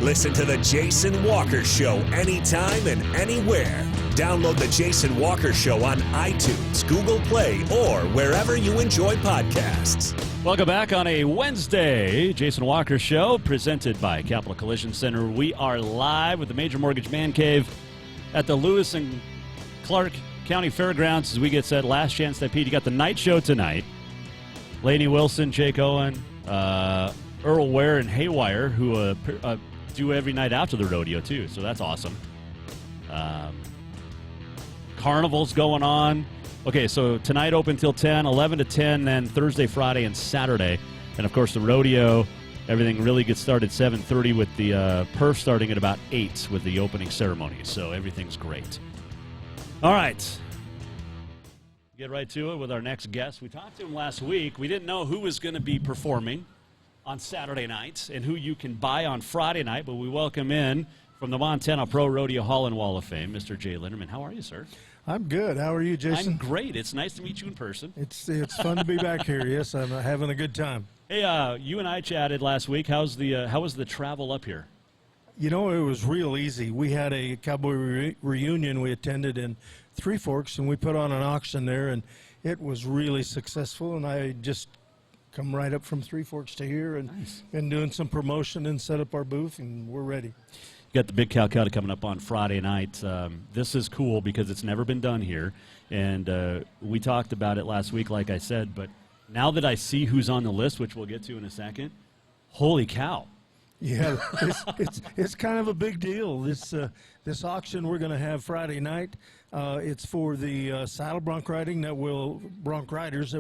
Listen to The Jason Walker Show anytime and anywhere. Download The Jason Walker Show on iTunes, Google Play, or wherever you enjoy podcasts. Welcome back on a Wednesday. Jason Walker Show, presented by Capital Collision Center. We are live with the Major Mortgage Man Cave at the Lewis and Clark County Fairgrounds as we get set. Last Chance Stampede. You got the night show tonight. Lainey Wilson, Jake Owen, Earl Ware, and Haywire, who do every night after the rodeo, too. So that's awesome. Carnival's going on. Okay, so tonight open till 10, 11 to 10, then Thursday, Friday, and Saturday. And, of course, the rodeo, everything really gets started 7:30 with the perf starting at about 8 with the opening ceremony. So everything's great. All right. Get right to it with our next guest. We talked to him last week. We didn't know who was going to be performing on Saturday night and who you can buy on Friday night, but we welcome in from the Montana Pro Rodeo Hall and Wall of Fame, Mr. Jay Linderman. How are you, sir? I'm good. How are you, Jason? I'm great. It's nice to meet you in person. It's fun to be back here. Yes, I'm having a good time. Hey, you and I chatted last week. How was the travel up here? You know, it was real easy. We had a cowboy reunion we attended in Three Forks, and we put on an auction there, and it was really successful, and I just come right up from Three Forks to here and been doing some promotion and set up our booth, and we're ready. You got the Big Calcutta coming up on Friday night. This is cool because it's never been done here, and we talked about it last week, like I said, but now that I see who's on the list, which we'll get to in a second, holy cow. Yeah, it's kind of a big deal. This auction we're going to have Friday night, it's for the saddle bronc riders that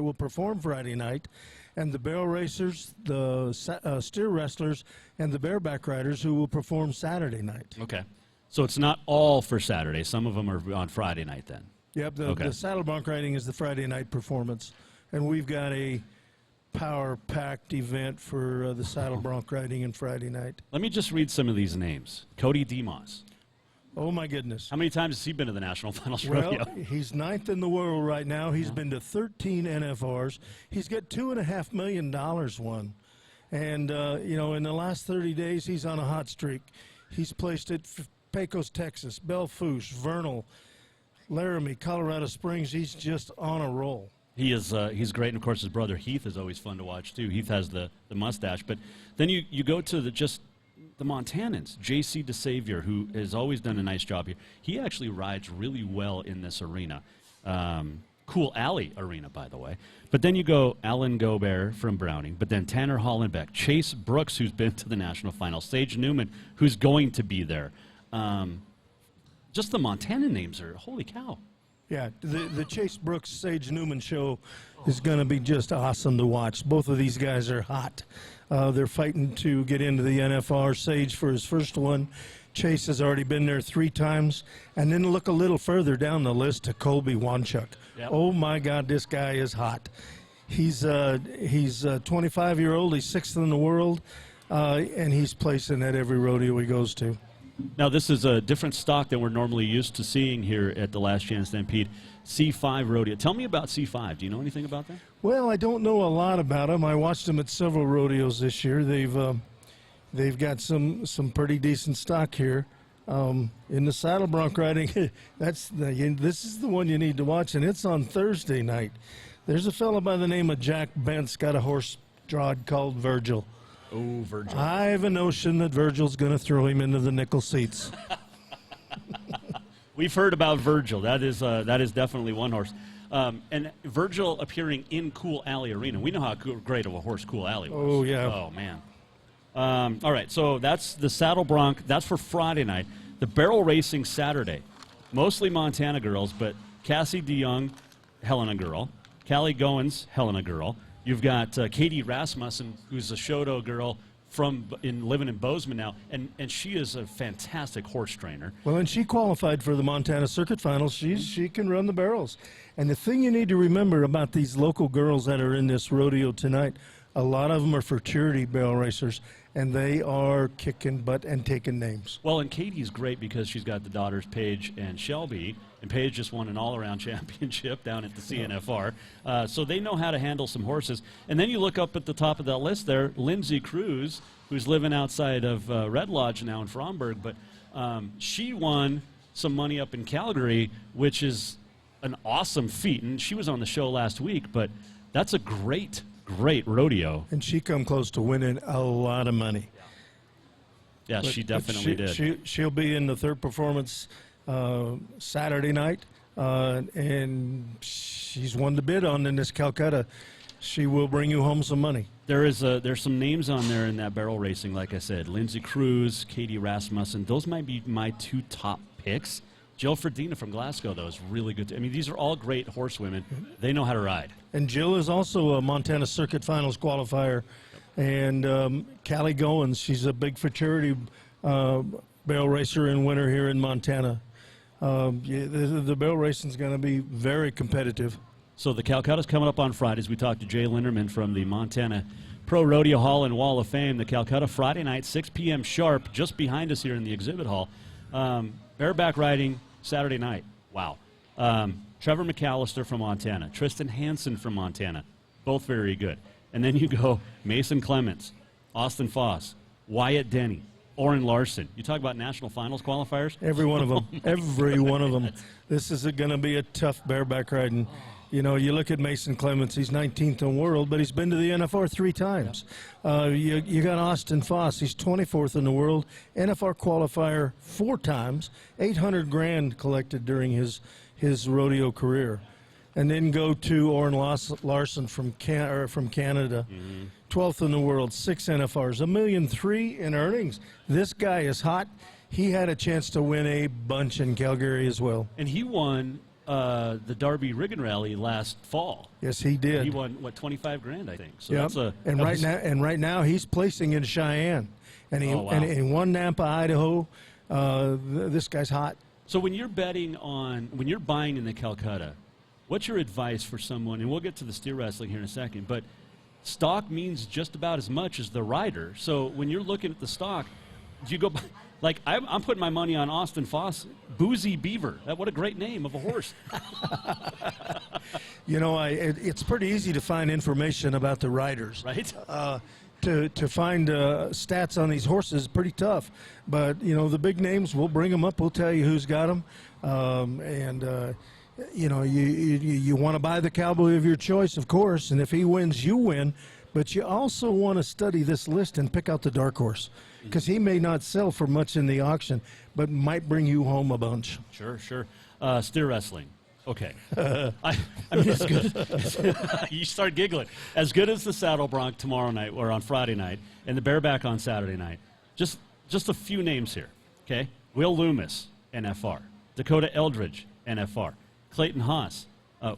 will perform Friday night, and the barrel racers, the steer wrestlers, and the bareback riders who will perform Saturday night. Okay. So it's not all for Saturday. Some of them are on Friday night then. Yep, the saddle bronc riding is the Friday night performance, and we've got a power-packed event for the saddle bronc riding on Friday night. Let me just read some of these names. Cody Demos. Oh, my goodness. How many times has he been to the National Finals Well, Rodeo? he's 9th in the world right now. He's been to 13 NFRs. He's got $2.5 million won. And, in the last 30 days, he's on a hot streak. He's placed at Pecos, Texas, Belle Fourche, Vernal, Laramie, Colorado Springs. He's just on a roll. He's great, and of course his brother Heath is always fun to watch too. Heath has the mustache, but then you go to the Montanans. J.C. DeSavior, who has always done a nice job here. He actually rides really well in this arena. Cool Alley Arena, by the way. But then you go Alan Gobert from Browning, but then Tanner Hollenbeck, Chase Brooks, who's been to the national final, Sage Newman, who's going to be there. Just the Montana names are holy cow. Yeah, the Chase Brooks Sage Newman show is going to be just awesome to watch. Both of these guys are hot. They're fighting to get into the NFR. Sage for his first one. Chase has already been there 3 times. And then look a little further down the list to Colby Wanchuk. Yep. Oh, my God, this guy is hot. He's a 25-year-old. He's 6th in the world, and he's placing at every rodeo he goes to. Now, this is a different stock than we're normally used to seeing here at the Last Chance Stampede. C5 rodeo. Tell me about C5. Do you know anything about that? Well, I don't know a lot about them. I watched them at several rodeos this year. They've got some pretty decent stock here. In the saddle bronc riding, this is the one you need to watch, and it's on Thursday night. There's a fellow by the name of Jack Bent's got a horse drawn called Virgil. Oh, Virgil. I have a notion that Virgil's going to throw him into the nickel seats. We've heard about Virgil. That is definitely one horse. And Virgil appearing in Cool Alley Arena. We know how great of a horse Cool Alley was. Oh, yeah. Oh, man. All right, so that's the saddle bronc. That's for Friday night. The barrel racing Saturday. Mostly Montana girls, but Cassie DeYoung, Helena girl. Callie Goins, Helena girl. You've got Katie Rasmussen, who's a Shoto girl living in Bozeman now, and she is a fantastic horse trainer. Well, and she qualified for the Montana Circuit Finals. She can run the barrels. And the thing you need to remember about these local girls that are in this rodeo tonight, a lot of them are fraternity barrel racers, and they are kicking butt and taking names. Well, and Katie's great because she's got the daughters Paige and Shelby, and Paige just won an all-around championship down at the CNFR. So they know how to handle some horses. And then you look up at the top of that list there, Lindsay Cruz, who's living outside of Red Lodge now in Fromberg, but she won some money up in Calgary, which is an awesome feat. And she was on the show last week, but that's a great rodeo. And she come close to winning a lot of money. Yeah, she definitely did. She'll be in the third performance Saturday night, and she's one to bid on in this Calcutta. She will bring you home some money. There's some names on there in that barrel racing, like I said. Lindsay Cruz, Katie Rasmussen. Those might be my 2 top picks. Jill Ferdina from Glasgow, though, is really good. I mean, these are all great horsewomen. They know how to ride. And Jill is also a Montana Circuit Finals qualifier. And Callie Goins, she's a big fraternity barrel racer and winner here in Montana. The barrel racing is going to be very competitive. So the Calcutta's coming up on Fridays. We talked to Jay Linderman from the Montana Pro Rodeo Hall and Wall of Fame. The Calcutta Friday night, 6 p.m. sharp, just behind us here in the exhibit hall. Bareback riding Saturday night. Wow. Trevor McAllister from Montana. Tristan Hansen from Montana. Both very good. And then you go Mason Clements, Austin Foss, Wyatt Denny, Orrin Larson. You talk about national finals qualifiers? Every one of them. Every one of them. This is going to be a tough bareback riding. You know, you look at Mason Clements, he's 19th in the world, but he's been to the NFR 3 times. You got Austin Foss, he's 24th in the world, NFR qualifier 4 times, $800,000 collected during his rodeo career. And then go to Orrin Larson from Canada, 12th in the world, 6 NFRs, $1.3 million in earnings. This guy is hot. He had a chance to win a bunch in Calgary as well. And he won the Derby Riggin Rally last fall. Yes, he did. He won $25,000, I think. So yep. Right now he's placing in Cheyenne, and he won Nampa, Idaho. This guy's hot. So when you're buying in the Calcutta, what's your advice for someone? And we'll get to the steer wrestling here in a second, but stock means just about as much as the rider. So when you're looking at the stock, do you go by, like I'm putting my money on Austin Foss, Boozy Beaver. What a great name of a horse. You know, it's pretty easy to find information about the riders. Right. To find stats on these horses is pretty tough. But, you know, the big names, we'll bring them up. We'll tell you who's got them. You know, you want to buy the cowboy of your choice, of course, and if he wins, you win. But you also want to study this list and pick out the dark horse, because he may not sell for much in the auction, but might bring you home a bunch. Sure. Steer wrestling. Okay. I mean, it's good. You start giggling. As good as the saddle bronc tomorrow night or on Friday night, and the bareback on Saturday night. Just a few names here. Okay. Will Loomis, NFR. Dakota Eldridge, NFR. Clayton Haas,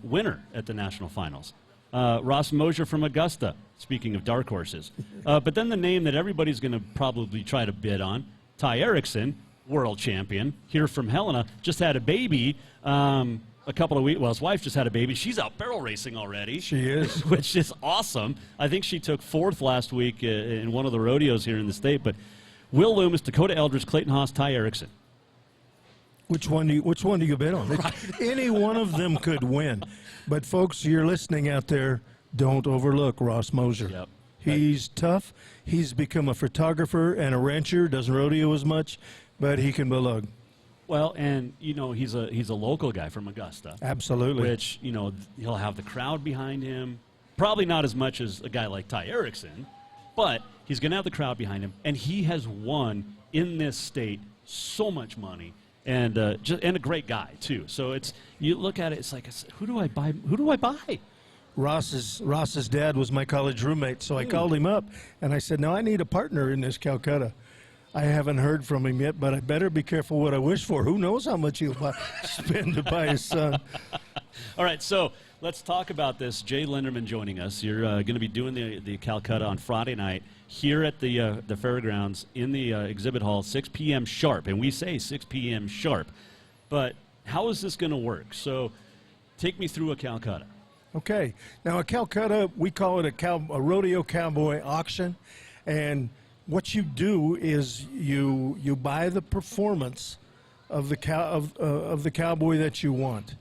winner at the national finals. Ross Mosier from Augusta, Speaking of dark horses. But then the name that everybody's going to probably try to bid on, Ty Erickson, world champion, here from Helena, just had a baby a couple of weeks. Well, his wife just had a baby. She's out barrel racing already. She is. Which is awesome. I think she took 4th last week in one of the rodeos here in the state. But Will Loomis, Dakota Eldridge, Clayton Haas, Ty Erickson. Which one do you bet on? Right. Any one of them could win. But, folks, you're listening out there, don't overlook Ross Moser. Yep. He's tough. He's become a photographer and a rancher, doesn't rodeo as much, but he can belug. Well, and, he's a local guy from Augusta. Absolutely. Which, he'll have the crowd behind him. Probably not as much as a guy like Ty Erickson, but he's going to have the crowd behind him. And he has won in this state so much money. And and a great guy, too. So you look at it, it's like, who do I buy? Who do I buy? Ross's dad was my college roommate, so I called him up, and I said, I need a partner in this Calcutta. I haven't heard from him yet, but I better be careful what I wish for. Who knows how much he'll spend to buy his son. All right, so let's talk about this. Jay Linderman joining us. You're going to be doing the Calcutta on Friday night here at the fairgrounds in the exhibit hall, 6 p.m. sharp. And we say 6 p.m. sharp. But how is this going to work? So take me through a Calcutta. Okay. Now, a Calcutta, we call it a rodeo cowboy auction. And what you do is you buy the performance of the cowboy that you want.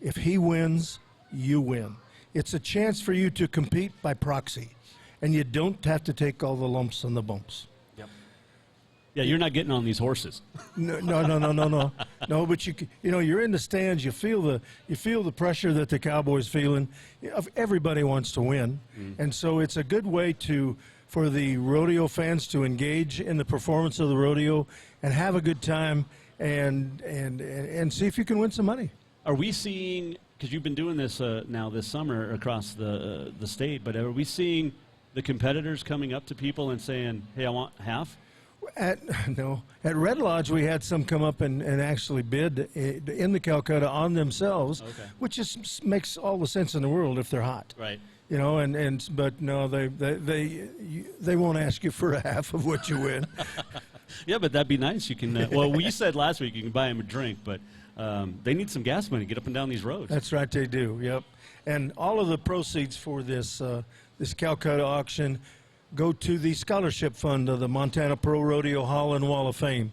If he wins, you win. It's a chance for you to compete by proxy, and you don't have to take all the lumps and the bumps. Yep. Yeah, you're not getting on these horses. No. No, but you're in the stands. You feel the pressure that the cowboy's feeling. Everybody wants to win, and so it's a good way for the rodeo fans to engage in the performance of the rodeo and have a good time and see if you can win some money. Are we seeing, because you've been doing this now this summer across the state, but are we seeing the competitors coming up to people and saying, hey, I want half? At Red Lodge, we had some come up and actually bid in the Calcutta on themselves, which just makes all the sense in the world if they're hot. Right. But no, they won't ask you for a half of what you win. Yeah, but that'd be nice. You can. Well, we said last week you can buy them a drink, but they need some gas money to get up and down these roads. That's right, they do. Yep. And all of the proceeds for this Calcutta auction go to the scholarship fund of the Montana Pro Rodeo Hall and Wall of Fame.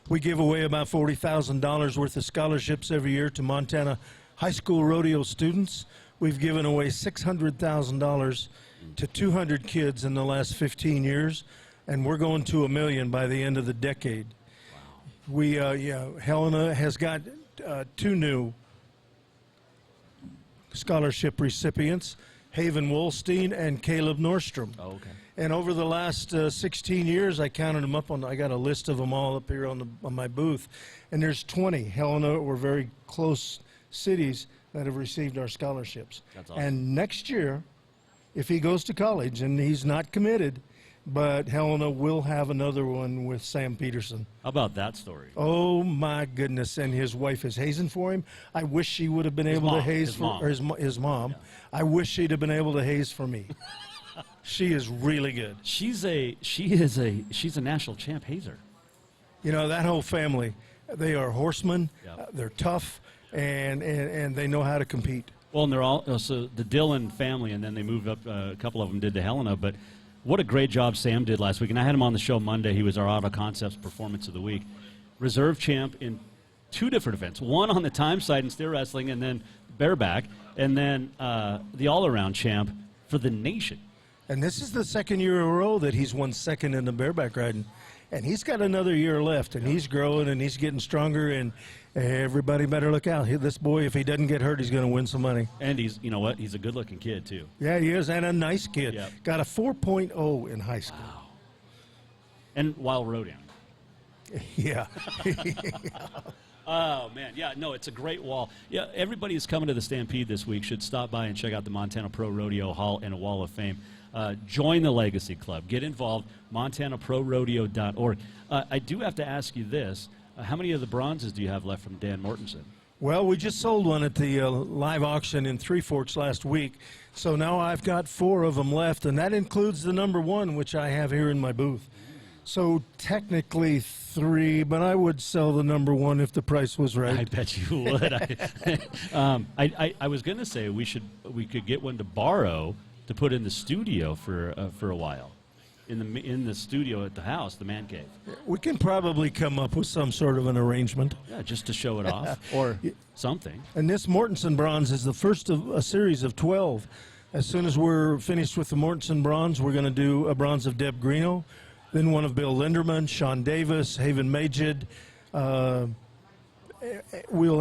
We give away about $40,000 worth of scholarships every year to Montana high school rodeo students. We've given away $600,000 to 200 kids in the last 15 years, and we're going to $1 million by the end of the decade. Wow. Helena has got 2 new scholarship recipients, Haven Wolstein and Caleb Nordstrom. Oh, okay. And over the last 16 years, I counted them up. I got a list of them all up here on my booth, and there's 20 Helena or very close cities that have received our scholarships. That's awesome. And next year, if he goes to college, and he's not committed, but Helena will have another one with Sam Peterson. How about that story? Oh, my goodness. And his wife is hazing for him. I wish she would have been able to haze for his mom. Yeah. I wish she'd have been able to haze for me. She is really good. She's a national champ hazer. That whole family, they are horsemen. Yep. They're tough, and they know how to compete. Well, and they're all so the Dillon family, and then they moved up. A couple of them did to Helena, but what a great job Sam did last week. And I had him on the show Monday. He was our Auto Concepts Performance of the Week, reserve champ in 2 different events. One on the time side in steer wrestling, and then bareback, and then the all-around champ for the nation. And this is the 2nd year in a row that he's won 2nd in the bareback riding. And he's got another year left, and he's growing, and he's getting stronger, and everybody better look out. This boy, if he doesn't get hurt, he's going to win some money. And he's a good-looking kid, too. Yeah, he is, and a nice kid. Yep. Got a 4.0 in high school. Wow. And while rodeo. Yeah. Oh, man. Yeah, no, it's a great wall. Yeah, everybody who's coming to the Stampede this week should stop by and check out the Montana Pro Rodeo Hall and Wall of Fame. Join the Legacy Club. Get involved, montanaprorodeo.org. I do have to ask you this. How many of the bronzes do you have left from Dan Mortensen? Well, we just sold one at the live auction in Three Forks last week, so now I've got 4 of them left, and that includes the number 1, which I have here in my booth. So technically 3, but I would sell the number 1 if the price was right. I bet you would. I was going to say we could get one to borrow to put in the studio for a while. In the studio at the house, the man cave. We can probably come up with some sort of an arrangement. Yeah, just to show it off or something. And this Mortensen bronze is the first of a series of 12. As soon as we're finished with the Mortensen bronze, we're going to do a bronze of Deb Greeno, then one of Bill Linderman, Sean Davis, Haven Majid. We'll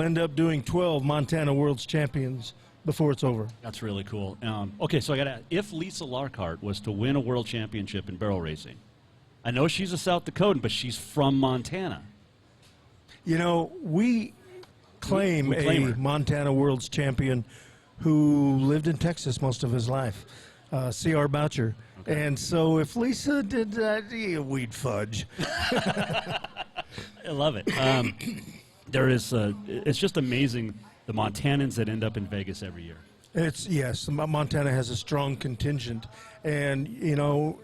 end up doing 12 Montana World's Champions before it's over. That's really cool. Okay, so I got to ask, if Lisa Larkhart was to win a world championship in barrel racing, I know she's a South Dakotan, but she's from Montana. You know, we claim her. a Montana World's Champion who lived in Texas most of his life, C.R. Boucher. Okay. And so if Lisa did that, we'd fudge. I love it. It's just amazing the Montanans that end up in Vegas every year. Yes, Montana has a strong contingent. And, you know,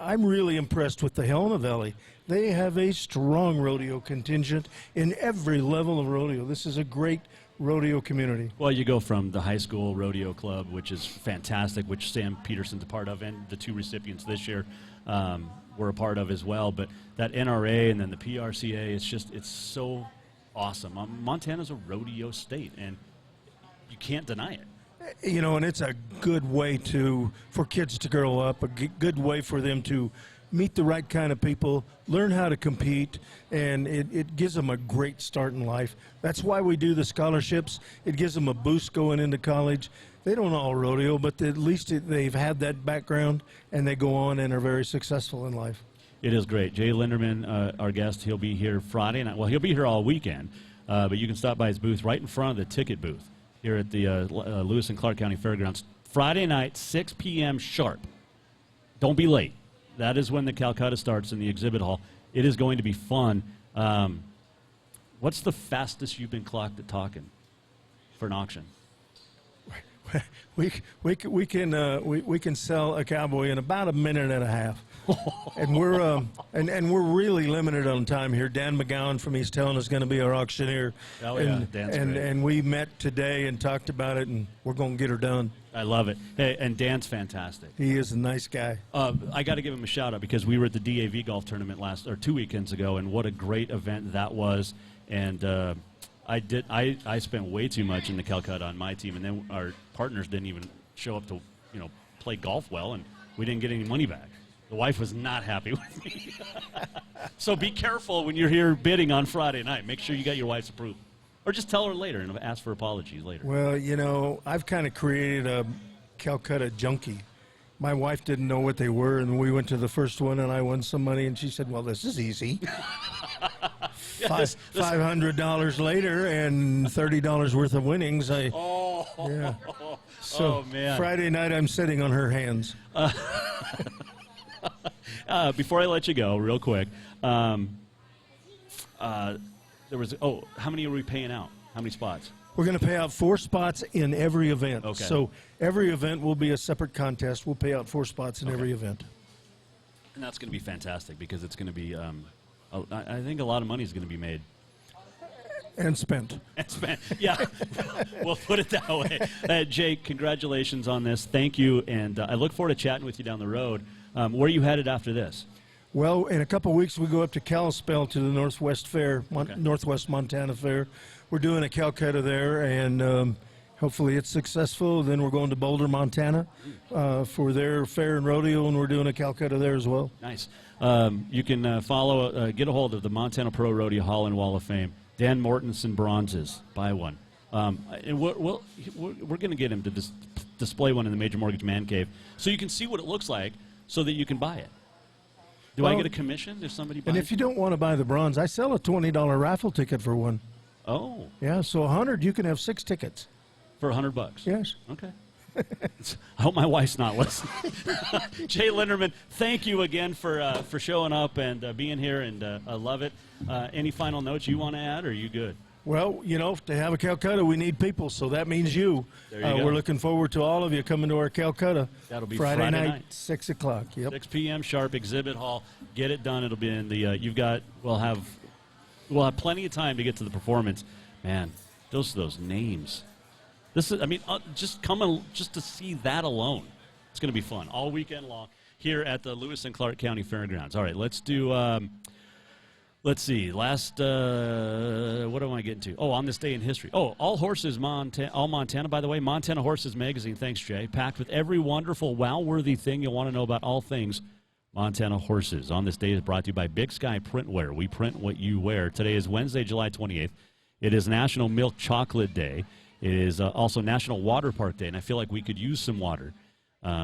I'm really impressed with the Helena Valley. They have a strong rodeo contingent in every level of rodeo. This is a great rodeo community. Well, you go from the high school rodeo club, which is fantastic, which Sam Peterson's a part of, and the 2 recipients this year were a part of as well. But that NRA and then the PRCA, it's so awesome. Montana's a rodeo state, and you can't deny it. You know, and it's a good way for kids to grow up, a good way for them to meet the right kind of people, learn how to compete, and it gives them a great start in life. That's why we do the scholarships. It gives them a boost going into college. They don't all rodeo, but at least they've had that background, and they go on and are very successful in life. It is great. Jay Linderman, our guest, he'll be here Friday night. Well, he'll be here all weekend, but you can stop by his booth right in front of the ticket booth here at the Lewis and Clark County Fairgrounds. Friday night, 6 p.m. sharp. Don't be late. That is when the Calcutta starts in the exhibit hall. It is going to be fun. What's the fastest you've been clocked at talking for an auction? We can sell a cowboy in about a minute and a half. And we're we're really limited on time here. Dan McGowan from East Helena is going to be our auctioneer. Oh, yeah. Dan's great. And we met today and talked about it, and we're going to get her done. I love it. Hey, and Dan's fantastic. He is a nice guy. I got to give him a shout out because we were at the DAV golf tournament 2 weekends ago, and what a great event that was. And I spent way too much in the Calcutta on my team, and then our partners didn't even show up to play golf well, and we didn't get any money back. The wife was not happy with me. So be careful when you're here bidding on Friday night. Make sure you got your wife's approval. Or just tell her later and ask for apologies later. Well, you know, I've kind of created a Calcutta junkie. My wife didn't know what they were, and we went to the first one, and I won some money, and she said, well, this is easy. $500 later and $30 worth of winnings. Yeah. So man. Friday night, I'm sitting on her hands. Before I let you go, real quick, there was how many are we paying out? How many spots? We're going to pay out 4 spots in every event. Okay. So every event will be a separate contest. We'll pay out 4 spots in every event. And that's going to be fantastic because it's going to be, I think a lot of money is going to be made. And spent. Yeah. We'll put it that way. Jake, congratulations on this. Thank you, and I look forward to chatting with you down the road. Where are you headed after this? Well, in a couple of weeks, we go up to Kalispell to the Northwest Fair, Northwest Montana Fair. We're doing a Calcutta there, and hopefully it's successful. Then we're going to Boulder, Montana for their fair and rodeo, and we're doing a Calcutta there as well. Nice. You can get a hold of the Montana Pro Rodeo Hall and Wall of Fame. Dan Mortensen bronzes. Buy one. And we're going to get him to display one in the Major Mortgage Man Cave so you can see what it looks like so that you can buy it. Do I get a commission if somebody buys it? And if you don't want to buy the bronze, I sell a $20 raffle ticket for one. Oh. Yeah, so $100, you can have 6 tickets. For $100? Yes. Okay. I hope my wife's not listening. Jay Linderman, thank you again for showing up and being here, and I love it. Any final notes you want to add, or are you good? Well, to have a Calcutta, we need people, so that means you. There you go. We're looking forward to all of you coming to our Calcutta. That'll be Friday night, 6 o'clock. Yep. 6 p.m. sharp, Exhibit Hall. Get it done. It'll be in the. We'll have plenty of time to get to the performance. Man, those names. This is. Just coming just to see that alone. It's going to be fun all weekend long here at the Lewis and Clark County Fairgrounds. All right, let's do. Let's see. What am I getting to? Oh, on this day in history. Oh, all Montana, by the way. Montana Horses Magazine, thanks, Jay. Packed with every wonderful, wow-worthy thing you'll want to know about all things Montana horses. On this day is brought to you by Big Sky Printwear. We print what you wear. Today is Wednesday, July 28th. It is National Milk Chocolate Day. It is also National Water Park Day, and I feel like we could use some water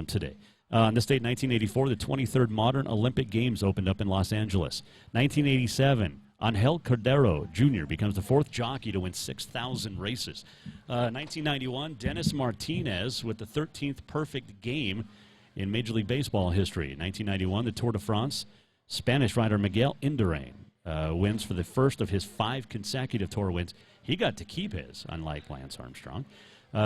today. On this date, 1984, the 23rd Modern Olympic Games opened up in Los Angeles. 1987, Angel Cordero Jr. becomes the fourth jockey to win 6,000 races. 1991, Dennis Martinez with the 13th perfect game in Major League Baseball history. 1991, the Tour de France, Spanish rider Miguel Indurain wins for the first of his 5 consecutive Tour wins. He got to keep his, unlike Lance Armstrong.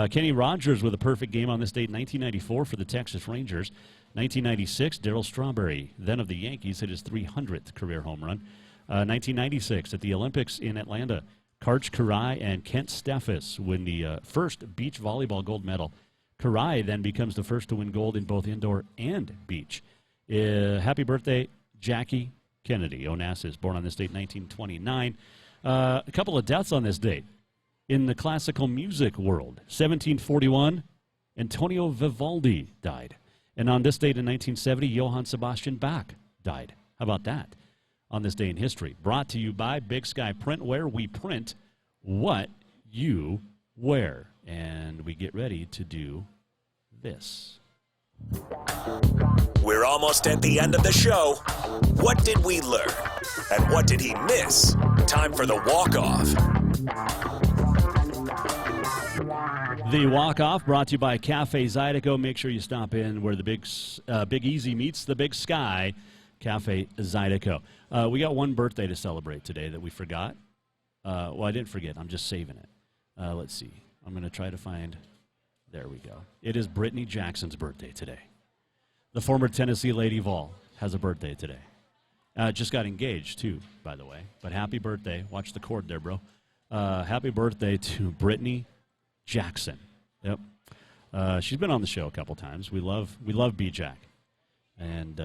Kenny Rogers with a perfect game on this date, 1994 for the Texas Rangers. 1996, Darryl Strawberry, then of the Yankees, hit his 300th career home run. 1996 at the Olympics in Atlanta, Karch Kiraly and Kent Steffes win the first beach volleyball gold medal. Kiraly then becomes the first to win gold in both indoor and beach. Happy birthday, Jackie Kennedy. Onassis, born on this date, 1929. A couple of deaths on this date. In the classical music world, 1741, Antonio Vivaldi died. And on this date in 1970, Johann Sebastian Bach died. How about that? On this day in history. Brought to you by Big Sky Printwear. We print what you wear. And we get ready to do this. We're almost at the end of the show. What did we learn? And what did he miss? Time for the walk-off. The walk-off brought to you by Cafe Zydeco. Make sure you stop in where the Big Easy meets the Big Sky, Cafe Zydeco. We got one birthday to celebrate today that we forgot. Well, I didn't forget. I'm just saving it. Let's see. I'm going to try to find. There we go. It is Brittany Jackson's birthday today. The former Tennessee Lady Vol has a birthday today. Just got engaged, too, by the way. But happy birthday. Watch the cord there, bro. Happy birthday to Brittany Jackson. Yep. She's been on the show a couple times. We love B-Jack. And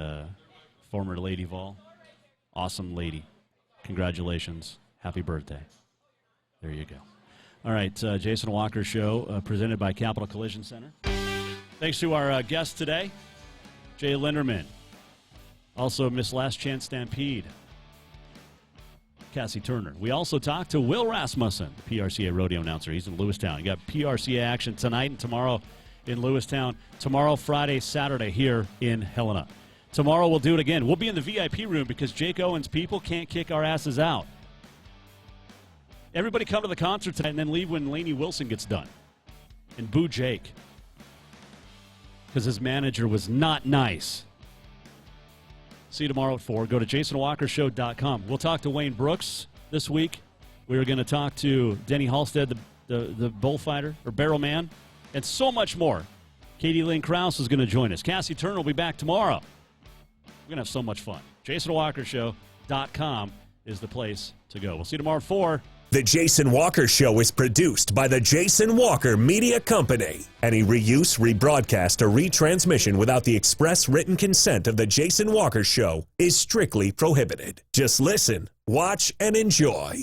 former Lady Vol. Awesome lady. Congratulations. Happy birthday. There you go. All right, Jason Walker Show, presented by Capital Collision Center. Thanks to our guest today, Jay Linderman. Also, Miss Last Chance Stampede, Cassie Turner. We also talked to Will Rasmussen, PRCA rodeo announcer. He's in Lewistown. You got PRCA action tonight and tomorrow in Lewistown. Tomorrow, Friday, Saturday here in Helena. Tomorrow we'll do it again. We'll be in the VIP room because Jake Owens' people can't kick our asses out. Everybody come to the concert tonight and then leave when Lainey Wilson gets done. And boo Jake. Because his manager was not nice. See you tomorrow at 4. Go to jasonwalkershow.com. We'll talk to Wayne Brooks this week. We're going to talk to Denny Halstead, the bullfighter, or barrel man, and so much more. Katie Lynn Krause is going to join us. Cassie Turner will be back tomorrow. We're going to have so much fun. jasonwalkershow.com is the place to go. We'll see you tomorrow at 4. The Jason Walker Show is produced by the Jason Walker Media Company. Any reuse, rebroadcast, or retransmission without the express written consent of the Jason Walker Show is strictly prohibited. Just listen, watch, and enjoy.